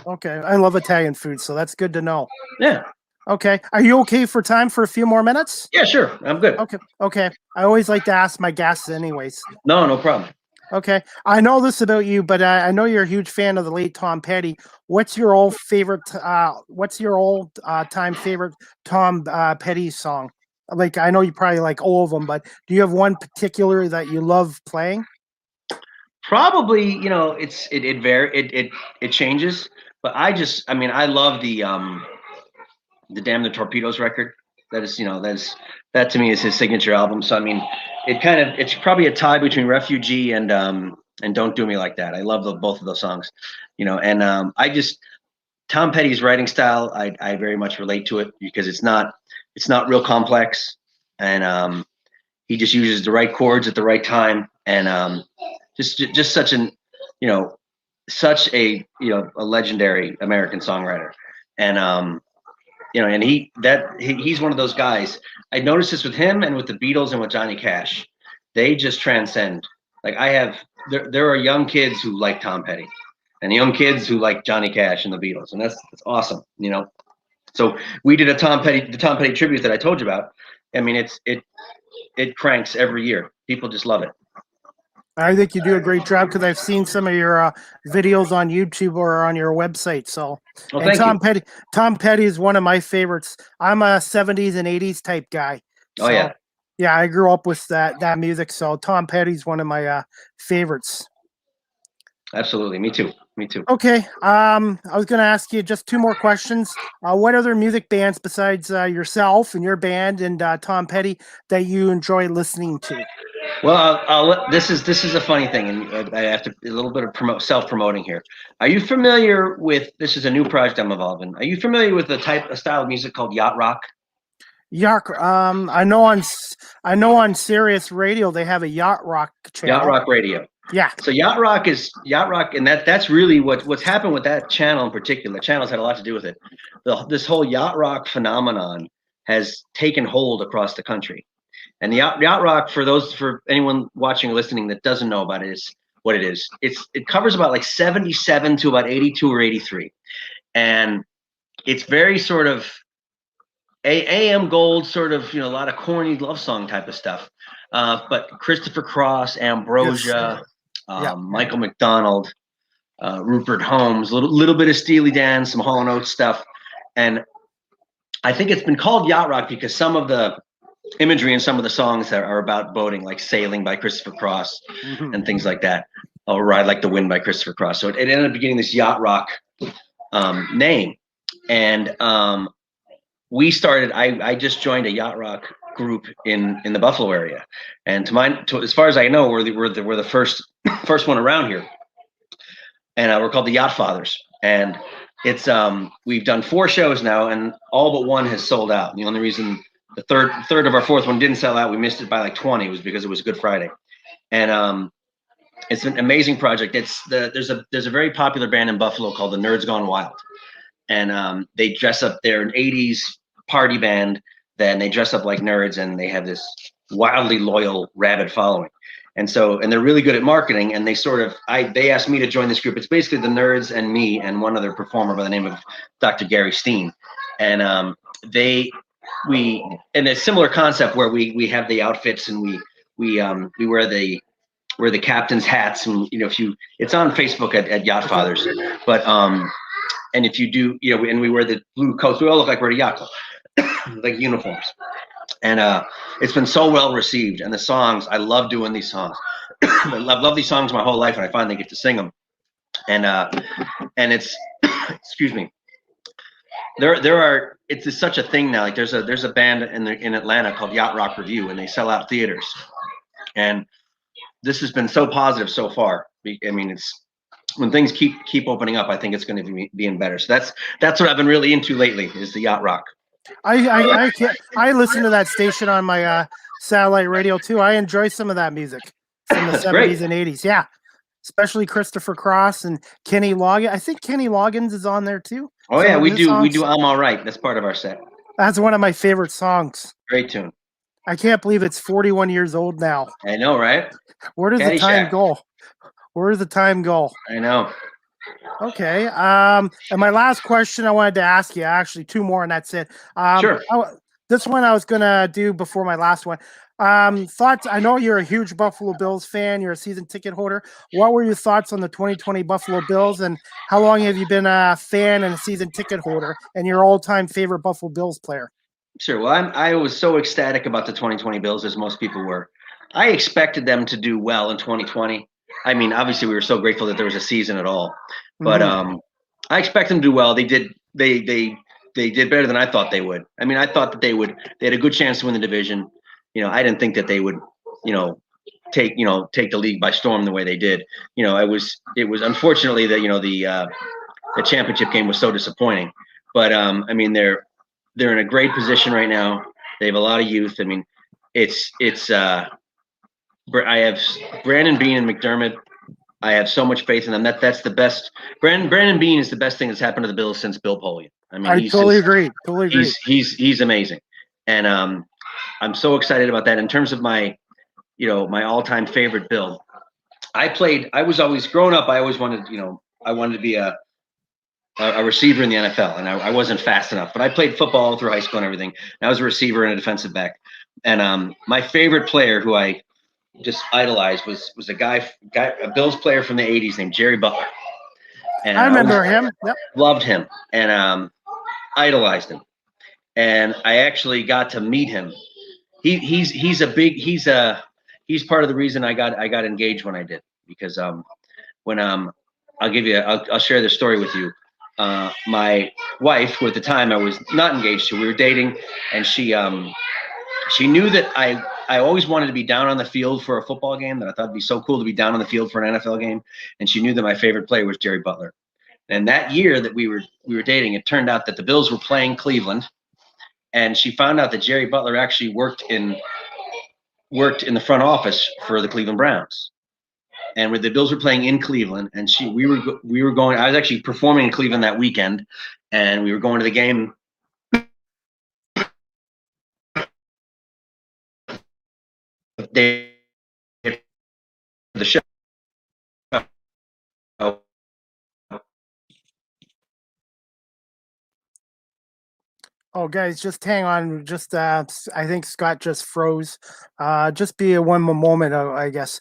Okay, I love Italian food, so that's good to know. Yeah. Okay, are you okay for time for a few more minutes? Yeah, sure. I'm good. Okay. I always like to ask my guests, anyways. No problem. Okay, I know this about you, but I know you're a huge fan of the late Tom Petty. What's your old favorite? Time favorite Tom Petty song? Like, I know you probably like all of them, but do you have one particular that you love playing? Probably, it changes, but I love the Damn the Torpedoes record. That to me is his signature album. So I mean, it's probably a tie between Refugee and Don't Do Me Like That. I love both of those songs, and Tom Petty's writing style, I very much relate to it, because it's not real complex, and he just uses the right chords at the right time, and just such a legendary American songwriter, and he's one of those guys. I noticed this with him and with the Beatles and with Johnny Cash. They just transcend. Like, there are young kids who like Tom Petty, and young kids who like Johnny Cash and the Beatles, and that's awesome. So we did the Tom Petty tribute that I told you about. I mean, it cranks every year. People just love it. I think you do a great job because I've seen some of your videos on YouTube or on your website. So, Well, and thank you. Tom Petty is one of my favorites. I'm a 70s and 80s type guy. Oh, So, yeah. yeah, I grew up with that music. So Tom Petty's one of my favorites. Absolutely. Me too. Me too. Okay. I was going to ask you just two more questions. What other music bands besides yourself and your band and Tom Petty that you enjoy listening to? Well, this is a funny thing, and I have to a little bit of self-promoting here. Are you familiar with? This is a new project I'm involved in. Are you familiar with a style of music called yacht rock? Yacht. I know on Sirius Radio they have a yacht rock channel. Yacht rock radio. Yeah. So yacht rock, and that's really what's happened with that channel in particular. The channel's had a lot to do with it. This whole yacht rock phenomenon has taken hold across the country. And the yacht rock, for anyone watching or listening that doesn't know about it, is what it is. It covers about like 77 to about 82 or 83, and it's very sort of AM gold, sort of, a lot of corny love song type of stuff. But Christopher Cross, Ambrosia, Michael McDonald, Rupert Holmes, little bit of Steely Dan, some Hall & Oates stuff, and I think it's been called yacht rock because some of the imagery in some of the songs that are about boating, like Sailing by Christopher Cross and things like that, or Ride Like the Wind by Christopher Cross. So it ended up getting this yacht rock name. And we started, I just joined a yacht rock group in the Buffalo area. And as far as I know, we're the first one around here. And we're called the Yacht Fathers. And it's we've done 4 shows now, and all but one has sold out. And the only reason the third of our fourth one didn't sell out, we missed it by like 20, was because it was Good Friday. And it's an amazing project. There's a very popular band in Buffalo called the Nerds Gone Wild, and they dress up. They're an 80s party band. Then they dress up like nerds, and they have this wildly loyal, rabid following. And they're really good at marketing. And they asked me to join this group. It's basically the Nerds and me and one other performer by the name of Dr. Gary Steen, and we in a similar concept where we have the outfits, and we wear the captain's hats, and it's on Facebook at Yacht Fathers, but and if you do, and we wear the blue coats, we all look like we're at a yacht club, like uniforms, and it's been so well received. And the songs, I love doing these songs. I love these songs my whole life, and I finally get to sing them, and it's excuse me. It's such a thing now. Like there's a band in Atlanta called Yacht Rock Review, and they sell out theaters. And this has been so positive so far. I mean, it's when things keep opening up, I think it's going to be being better. So that's what I've been really into lately, is the yacht rock. I listen to that station on my satellite radio too. I enjoy some of that music from the 70s and 80s. Yeah, especially Christopher Cross and Kenny Loggins. I think Kenny Loggins is on there too. Oh yeah, we do I'm All Right. That's part of our set. That's one of my favorite songs. Great tune. I can't believe it's 41 years old now. I know, right? Where does the time go? Where does the time go? I know. Okay. And my last question I wanted to ask you, actually 2 more, and that's it. Sure. This one I was going to do before my last one. Thoughts? I know you're a huge Buffalo Bills fan. You're a season ticket holder. What were your thoughts on the 2020 Buffalo Bills, and how long have you been a fan and a season ticket holder, and your all-time favorite Buffalo Bills player? Sure. Well, I was so ecstatic about the 2020 Bills, as most people were. I expected them to do well in 2020. I mean, obviously, we were so grateful that there was a season at all. But I expect them to do well. They did. They did better than I thought they would. I mean, I thought that they had a good chance to win the division. I didn't think that they would, take the league by storm the way they did. It was unfortunately that the championship game was so disappointing. But I mean, they're in a great position right now. They have a lot of youth. I mean, it's I have Brandon Beane and McDermott. I have so much faith in them. That's the best. Brandon Beane is the best thing that's happened to the Bills since Bill Polian. I mean, I totally agree. He's amazing, and I'm so excited about that. In terms of my all-time favorite Bill, I was always growing up. I always wanted, I wanted to be a receiver in the NFL, and I wasn't fast enough. But I played football through high school and everything. And I was a receiver and a defensive back. And my favorite player, who I just idolized, was a Bills player from the '80s named Jerry Butler. And I remember always him. Yep. loved him and idolized him. And I actually got to meet him. He's part of the reason I got engaged when I did, because when I'll share this story with you. My wife, who at the time I was not engaged to, we were dating, and she knew that I always wanted to be down on the field for a football game, that I thought it'd be so cool to be down on the field for an NFL game. And she knew that my favorite player was Jerry Butler. And that year that we were dating, it turned out that the Bills were playing Cleveland, and she found out that Jerry Butler actually worked in the front office for the Cleveland Browns. And when the Bills were playing in Cleveland, and we were going, I was actually performing in Cleveland that weekend, and we were going to the game. The show. Oh, guys, just hang on. Just I think Scott just froze. Just be a one moment, I guess.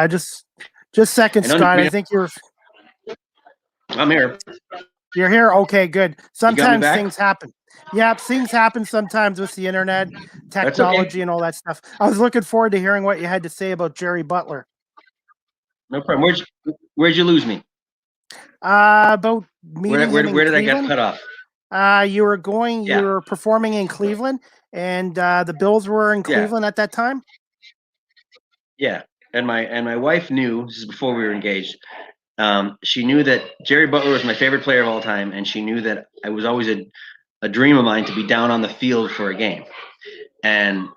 Just seconds, Scott. I think I'm here. You're here. Okay, good. Sometimes back? things happen. Yeah, things happen sometimes with the internet, technology, and all that stuff. I was looking forward to hearing what you had to say about Jerry Butler. No problem. Where'd you lose me? About meeting Where him in did I get Cleveland. cut off? You were performing in Cleveland, and the Bills were in Cleveland at that time. Yeah, and my wife knew, this is before we were engaged. She knew that Jerry Butler was my favorite player of all time, and she knew that I was always a dream of mine to be down on the field for a game. And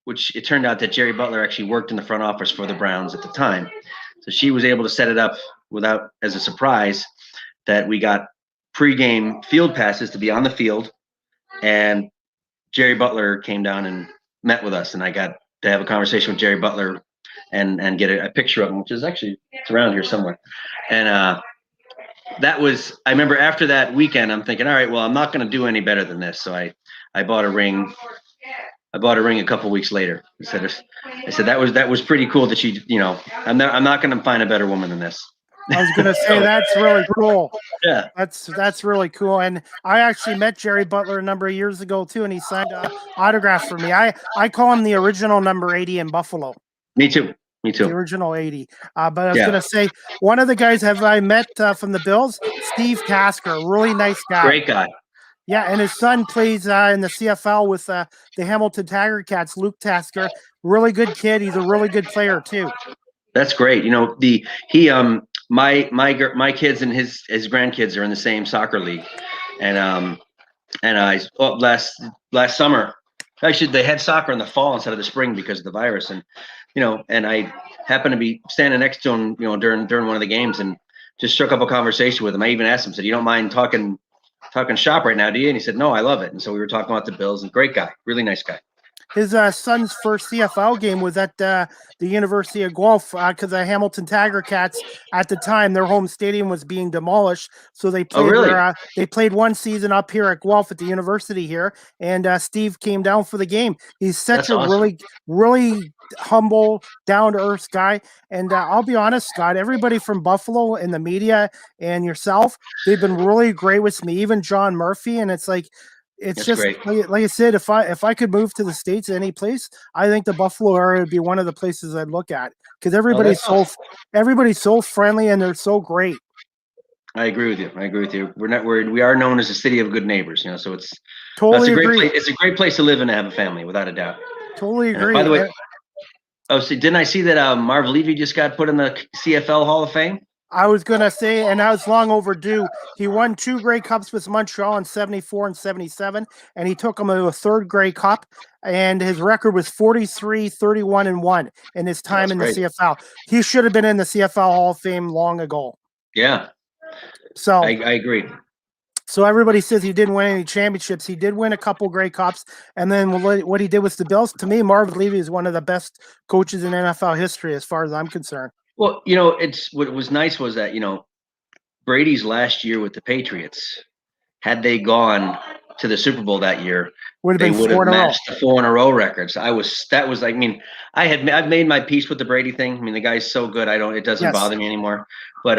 which it turned out that Jerry Butler actually worked in the front office for the Browns at the time. So she was able to set it up as a surprise, that we got pregame field passes to be on the field, and Jerry Butler came down and met with us, and I got to have a conversation with Jerry Butler and get a picture of him, which is actually, it's around here somewhere. And I remember after that weekend, I'm thinking, all right, well, I'm not going to do any better than this. So I bought a ring. I bought a ring a couple weeks later. I said that was pretty cool that I'm not going to find a better woman than this. I was going to say, that's really cool. Yeah, that's really cool. And I actually met Jerry Butler a number of years ago too, and he signed an autograph for me. I call him the original number 80 in Buffalo. Me too. The original 80. But I was going to say, one of the guys I met from the Bills, Steve Tasker, really nice guy. Great guy. Yeah, and his son plays in the CFL with the Hamilton Tiger Cats, Luke Tasker. Really good kid. He's a really good player too. That's great. My kids and his grandkids are in the same soccer league, and last summer, actually they had soccer in the fall instead of the spring because of the virus, and I happened to be standing next to him, during one of the games, and just struck up a conversation with him. I even asked him, said, "You don't mind talking shop right now, do you?" And he said, "No, I love it." And so we were talking about the Bills, and great guy, really nice guy. His son's first CFL game was at the University of Guelph because the Hamilton Tiger Cats at the time, their home stadium was being demolished. So they played they played one season up here at Guelph at the university here, and Steve came down for the game. He's such a awesome. really humble, down-to-earth guy. And I'll be honest, Scott, everybody from Buffalo and the media and yourself, they've been really great with me, even John Murphy. And it's like, it's just like I said, if I could move to the States any place, I think the Buffalo area would be one of the places I'd look at, because everybody's so friendly and they're so great. I agree with you. We are known as a city of good neighbors, so it's totally it's a great place to live and to have a family, without a doubt. Totally agree. By the way, didn't I see that Marv Levy just got put in the CFL Hall of Fame? I was going to say, and that was long overdue. He won 2 Grey Cups with Montreal in 74 and 77, and he took them to a 3rd Grey Cup, and his record was 43, 31, and 1 in his time in the CFL. He should have been in the CFL Hall of Fame long ago. Yeah. So I agree. So everybody says he didn't win any championships. He did win a couple Grey Cups, and then what he did with the Bills, to me, Marv Levy is one of the best coaches in NFL history as far as I'm concerned. Well, what was nice was that, Brady's last year with the Patriots, had they gone to the Super Bowl that year, Would have they been would have 4 in a row. matched the 4 in a row records. I mean, I've made my peace with the Brady thing. I mean, the guy's so good. It doesn't Yes. bother me anymore. But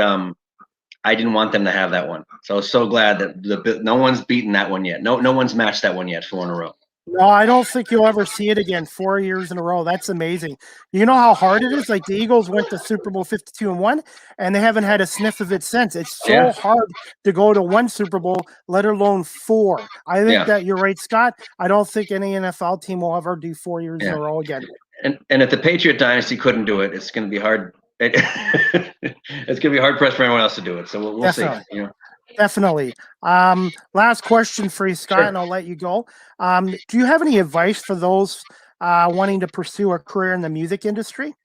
I didn't want them to have that one. So I was so glad that no one's beaten that one yet. No one's matched that one yet, 4 in a row. No, I don't think you'll ever see it again. 4 years in a row. That's amazing. You know how hard it is? Like the Eagles went to Super Bowl 52-1, and they haven't had a sniff of it since. It's so hard to go to 1 Super Bowl, let alone 4. I think that you're right, Scott. I don't think any NFL team will ever do 4 years in a row again. And if the Patriot dynasty couldn't do it, it's going to be hard. It's going to be hard pressed for anyone else to do it. So we'll see. You know. Definitely. Last question for you, Scott, and I'll let you go. Do you have any advice for those wanting to pursue a career in the music industry?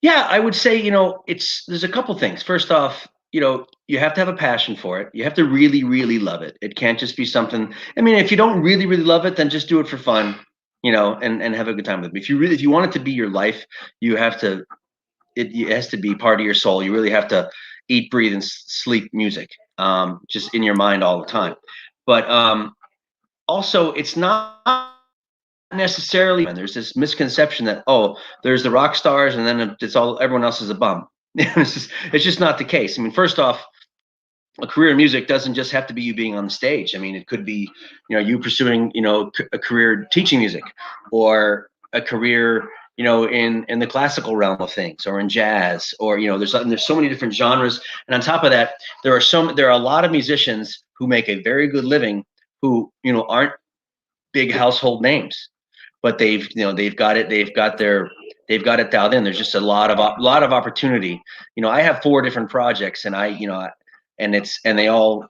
Yeah, I would say, there's a couple things. First off, you have to have a passion for it. You have to really, really love it. It can't just be something. I mean, if you don't really, really love it, then just do it for fun, and have a good time with it. If you want it to be your life, you have to. It has to be part of your soul. You really have to eat, breathe, and sleep music, just in your mind all the time. But also, it's not necessarily. And there's this misconception that there's the rock stars, and then everyone else is a bum. It's just not the case. I mean, first off, a career in music doesn't just have to be you being on the stage. I mean, it could be, you pursuing, a career teaching music, or a career, in the classical realm of things, or in jazz, or there's so many different genres. And on top of that, there are a lot of musicians who make a very good living who aren't big household names, but they've got it dialed in. There's just a lot of opportunity. I have 4 different projects, and they all,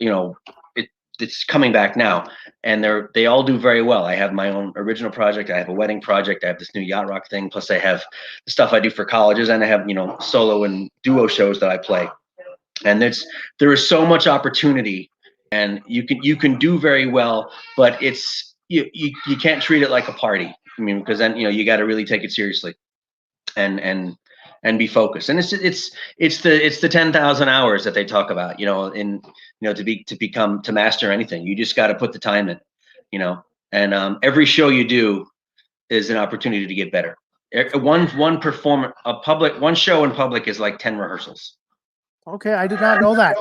it's coming back now, and they all do very well. I have my own original project. I have a wedding project. I have this new yacht rock thing. Plus I have the stuff I do for colleges, and I have, solo and duo shows that I play. And there is so much opportunity, and you can do very well, but you can't treat it like a party. I mean, because then, you got to really take it seriously and be focused. And it's the 10,000 hours that they talk about, to master anything. You just got to put the time in, and every show you do is an opportunity to get better. One show in public is like 10 rehearsals. Okay, I did not know that.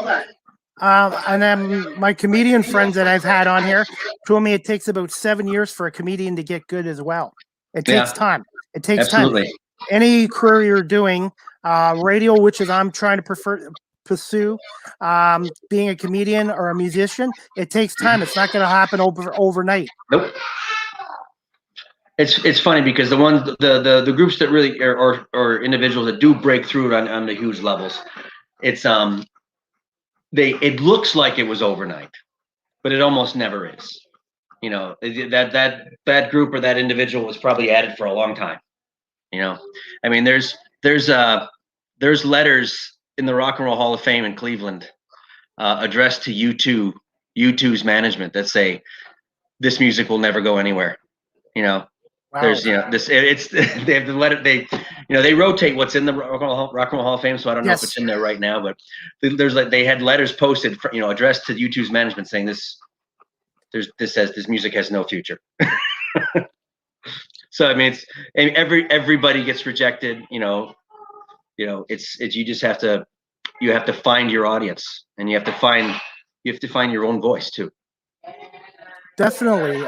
And then my comedian friends that I've had on here told me it takes about 7 years for a comedian to get good as well. It takes time. It takes time. Any career you're doing, radio, which is I'm trying to pursue, being a comedian or a musician, it takes time. It's not going to happen overnight. Nope. It's funny because the groups that really or individuals that do break through on the huge levels, it looks like it was overnight, but it almost never is. That group or that individual was probably at it for a long time. I mean, there's letters in the Rock and Roll Hall of Fame in Cleveland addressed to U2's management that say this music will never go anywhere. Wow. There's they have the letter, they rotate what's in the Rock and Roll Hall of Fame, so I don't know if it's in there right now, but they had letters posted addressed to U2's management saying this says this music has no future. So I mean, everybody gets rejected. It's you just have to find your audience, and you have to find your own voice too. Definitely.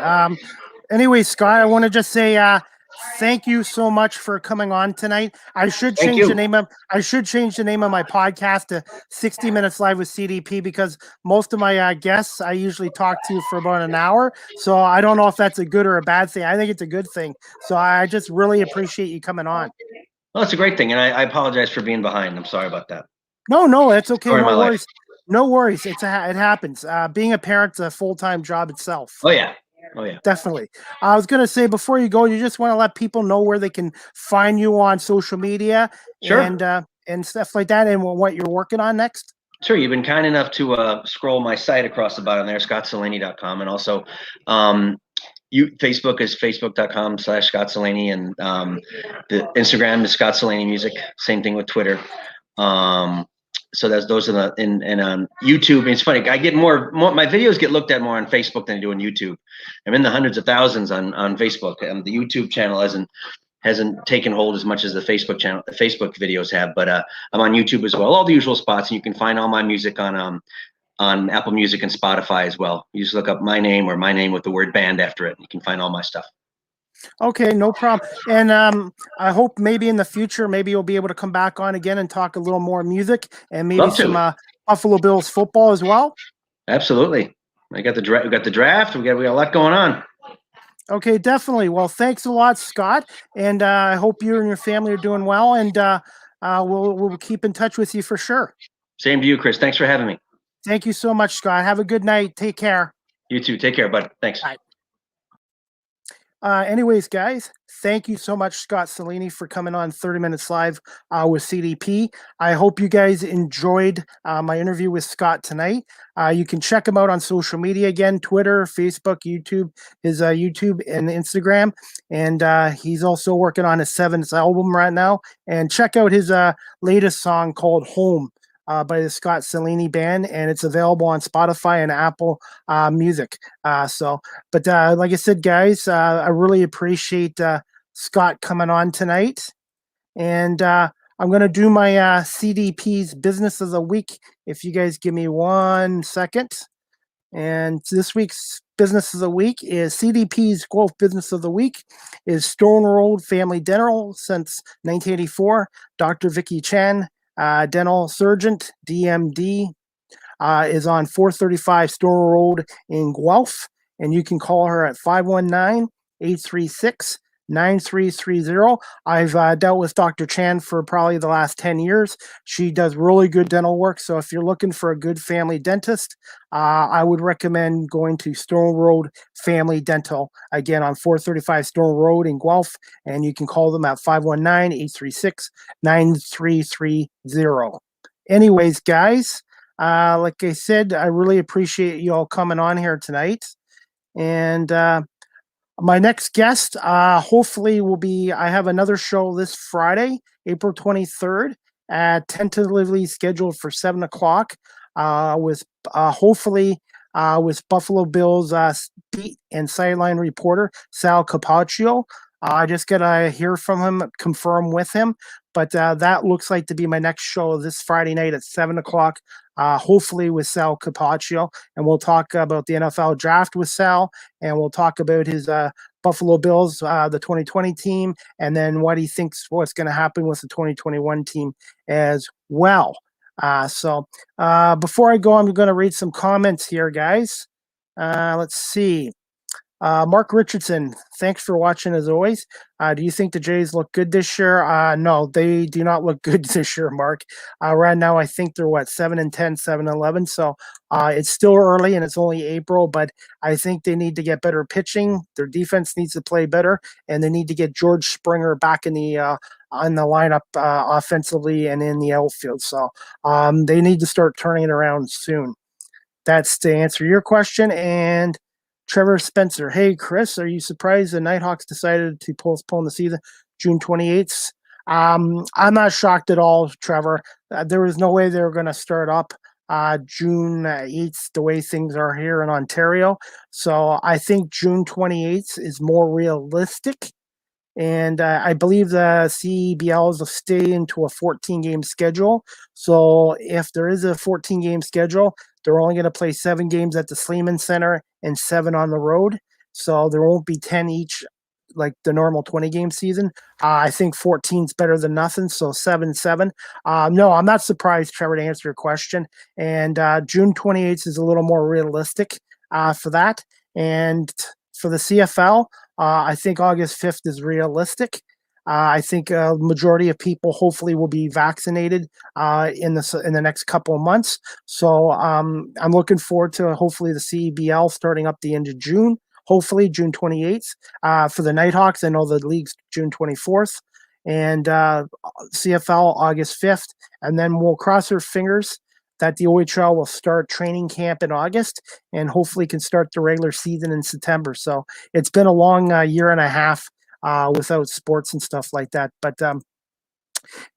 Anyway, Scott, I want to just say thank you so much for coming on tonight. I should change the name of my podcast to 60 Minutes Live with CDP, because most of my guests I usually talk to for about an hour. So I don't know if that's a good or a bad thing. I think it's a good thing. So I just really appreciate you coming on. Well, it's a great thing, and I apologize for being behind. I'm sorry about that. No, it's okay. No worries. No worries. It happens. Being a parent's a full-time job itself. Oh yeah. Definitely. I was going to say, before you go, you just want to let people know where they can find you on social media. Sure. And stuff like that, and what you're working on next. Sure. You've been kind enough to scroll my site across the bottom there, scottcelani.com, and also Facebook is facebook.com/Scott Celani, and the Instagram is Scott Celani Music. Same thing with Twitter. So those are the and on YouTube. And it's funny. I get more. My videos get looked at more on Facebook than I do on YouTube. I'm in the hundreds of thousands on Facebook. The YouTube channel hasn't taken hold as much as the Facebook videos have. But I'm on YouTube as well. All the usual spots, and you can find all my music on Apple Music and Spotify as well. You just look up my name or my name with the word band after it, and you can find all my stuff. Okay, no problem. And I hope maybe in the future, maybe you'll be able to come back on again and talk a little more music and maybe some Buffalo Bills football as well. Absolutely. We got the draft. We got a lot going on. Okay, definitely. Well, thanks a lot, Scott. And I hope you and your family are doing well. And we'll keep in touch with you for sure. Same to you, Chris. Thanks for having me. Thank you so much, Scott. Have a good night. Take care. You too. Take care, bud. Thanks. Bye. Anyways, guys, thank you so much, Scott Celani, for coming on 30 Minutes Live with CDP. I hope you guys enjoyed my interview with Scott tonight. You can check him out on social media again, Twitter, Facebook, YouTube, his YouTube and Instagram. And he's also working on his 7th album right now. And check out his latest song called Home. By the Scott Celani Band, and it's available on Spotify and Apple Music. But like I said, guys, I really appreciate Scott coming on tonight. And I'm going to do my CDP's Business of the Week, if you guys give me 1 second. And this week's Business of the Week is CDP's quote Business of the Week is Stone Road Family Dental since 1984. Dr. Vicky Chan, dental surgeon, DMD, is on 435 Stone Road in Guelph, and you can call her at 519-836-9330. I've dealt with Dr. Chan for probably the last 10 years. She does really good dental work, so if you're looking for a good family dentist, I would recommend going to Stone Road Family Dental, again on 435 Stone Road in Guelph, and you can call them at 519-836-9330. Anyways, guys, like I said, I really appreciate you all coming on here tonight. And my next guest, hopefully, will be, I have another show this Friday, April 23rd, tentatively scheduled for 7 o'clock, with hopefully with Buffalo Bills beat and sideline reporter Sal Capaccio. I just got to hear from him, confirm with him. But that looks like to be my next show this Friday night at 7 o'clock, hopefully with Sal Capaccio. And we'll talk about the NFL draft with Sal, and we'll talk about his Buffalo Bills, the 2020 team, and then what he thinks what's going to happen with the 2021 team as well. So before I go, I'm going to read some comments here, guys. Let's see. Mark Richardson, thanks for watching as always. Do you think the Jays look good this year? No, they do not look good this year, Mark. Right now, I think they're 7-10, 7-11. So it's still early and it's only April, but I think they need to get better pitching. Their defense needs to play better, and they need to get George Springer back in the on the lineup offensively and in the outfield. So they need to start turning it around soon. That's to answer your question. And Trevor Spencer, hey, Chris, are you surprised the Nighthawks decided to postpone the season June 28th? I'm not shocked at all, Trevor. There was no way they were going to start up June 8th the way things are here in Ontario. So I think June 28th is more realistic. And I believe the CBLs will stay into a 14-game schedule. So if there is a 14-game schedule, they're only going to play 7 games at the Sleeman Center and 7 on the road. So there won't be 10 each like the normal 20-game season. I think 14 is better than nothing, so 7-7. No, I'm not surprised, Trevor, to answer your question. And June 28th is a little more realistic for that. And for the CFL, I think August 5th is realistic. I think a majority of people hopefully will be vaccinated in the next couple of months. So I'm looking forward to hopefully the CEBL starting up the end of June, hopefully June 28th. For the Nighthawks, I know the league's June 24th, and CFL August 5th. And then we'll cross our fingers that the OHL will start training camp in August and hopefully can start the regular season in September. So it's been a long year and a half without sports and stuff like that. But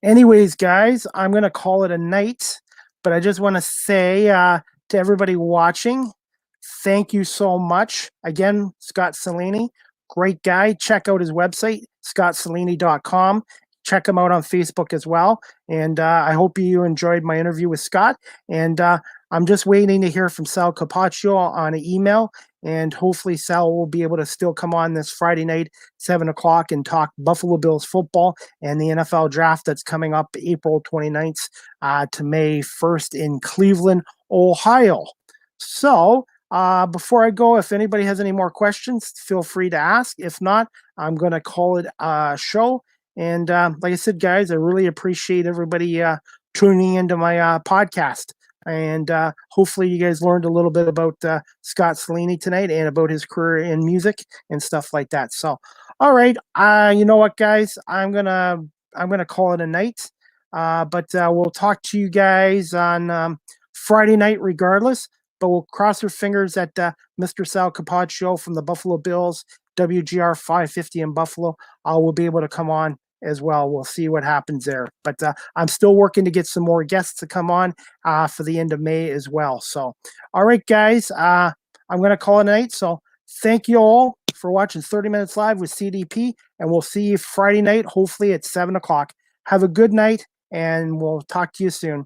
anyways, guys, I'm going to call it a night. But I just want to say to everybody watching, thank you so much. Again, Scott Celani, great guy. Check out his website, scottcelani.com. Check him out on Facebook as well. And I hope you enjoyed my interview with Scott. And I'm just waiting to hear from Sal Capaccio on an email. And hopefully Sal will be able to still come on this Friday night, 7 o'clock, and talk Buffalo Bills football and the NFL draft that's coming up April 29th to May 1st in Cleveland, Ohio. So before I go, if anybody has any more questions, feel free to ask. If not, I'm going to call it a show. And like I said, guys, I really appreciate everybody tuning into my podcast. And hopefully you guys learned a little bit about Scott Celani tonight and about his career in music and stuff like that. So, all right, you know what, guys, I'm gonna call it a night. But we'll talk to you guys on Friday night, regardless. But we'll cross our fingers that Mr. Sal Capaccio from the Buffalo Bills, WGR 550 in Buffalo, will be able to come on as well. We'll see what happens there. But I'm still working to get some more guests to come on for the end of May as well. So, all right, guys, I'm going to call it a night. So thank you all for watching 30 Minutes Live with CDP, and we'll see you Friday night, hopefully at 7 o'clock. Have a good night, and we'll talk to you soon.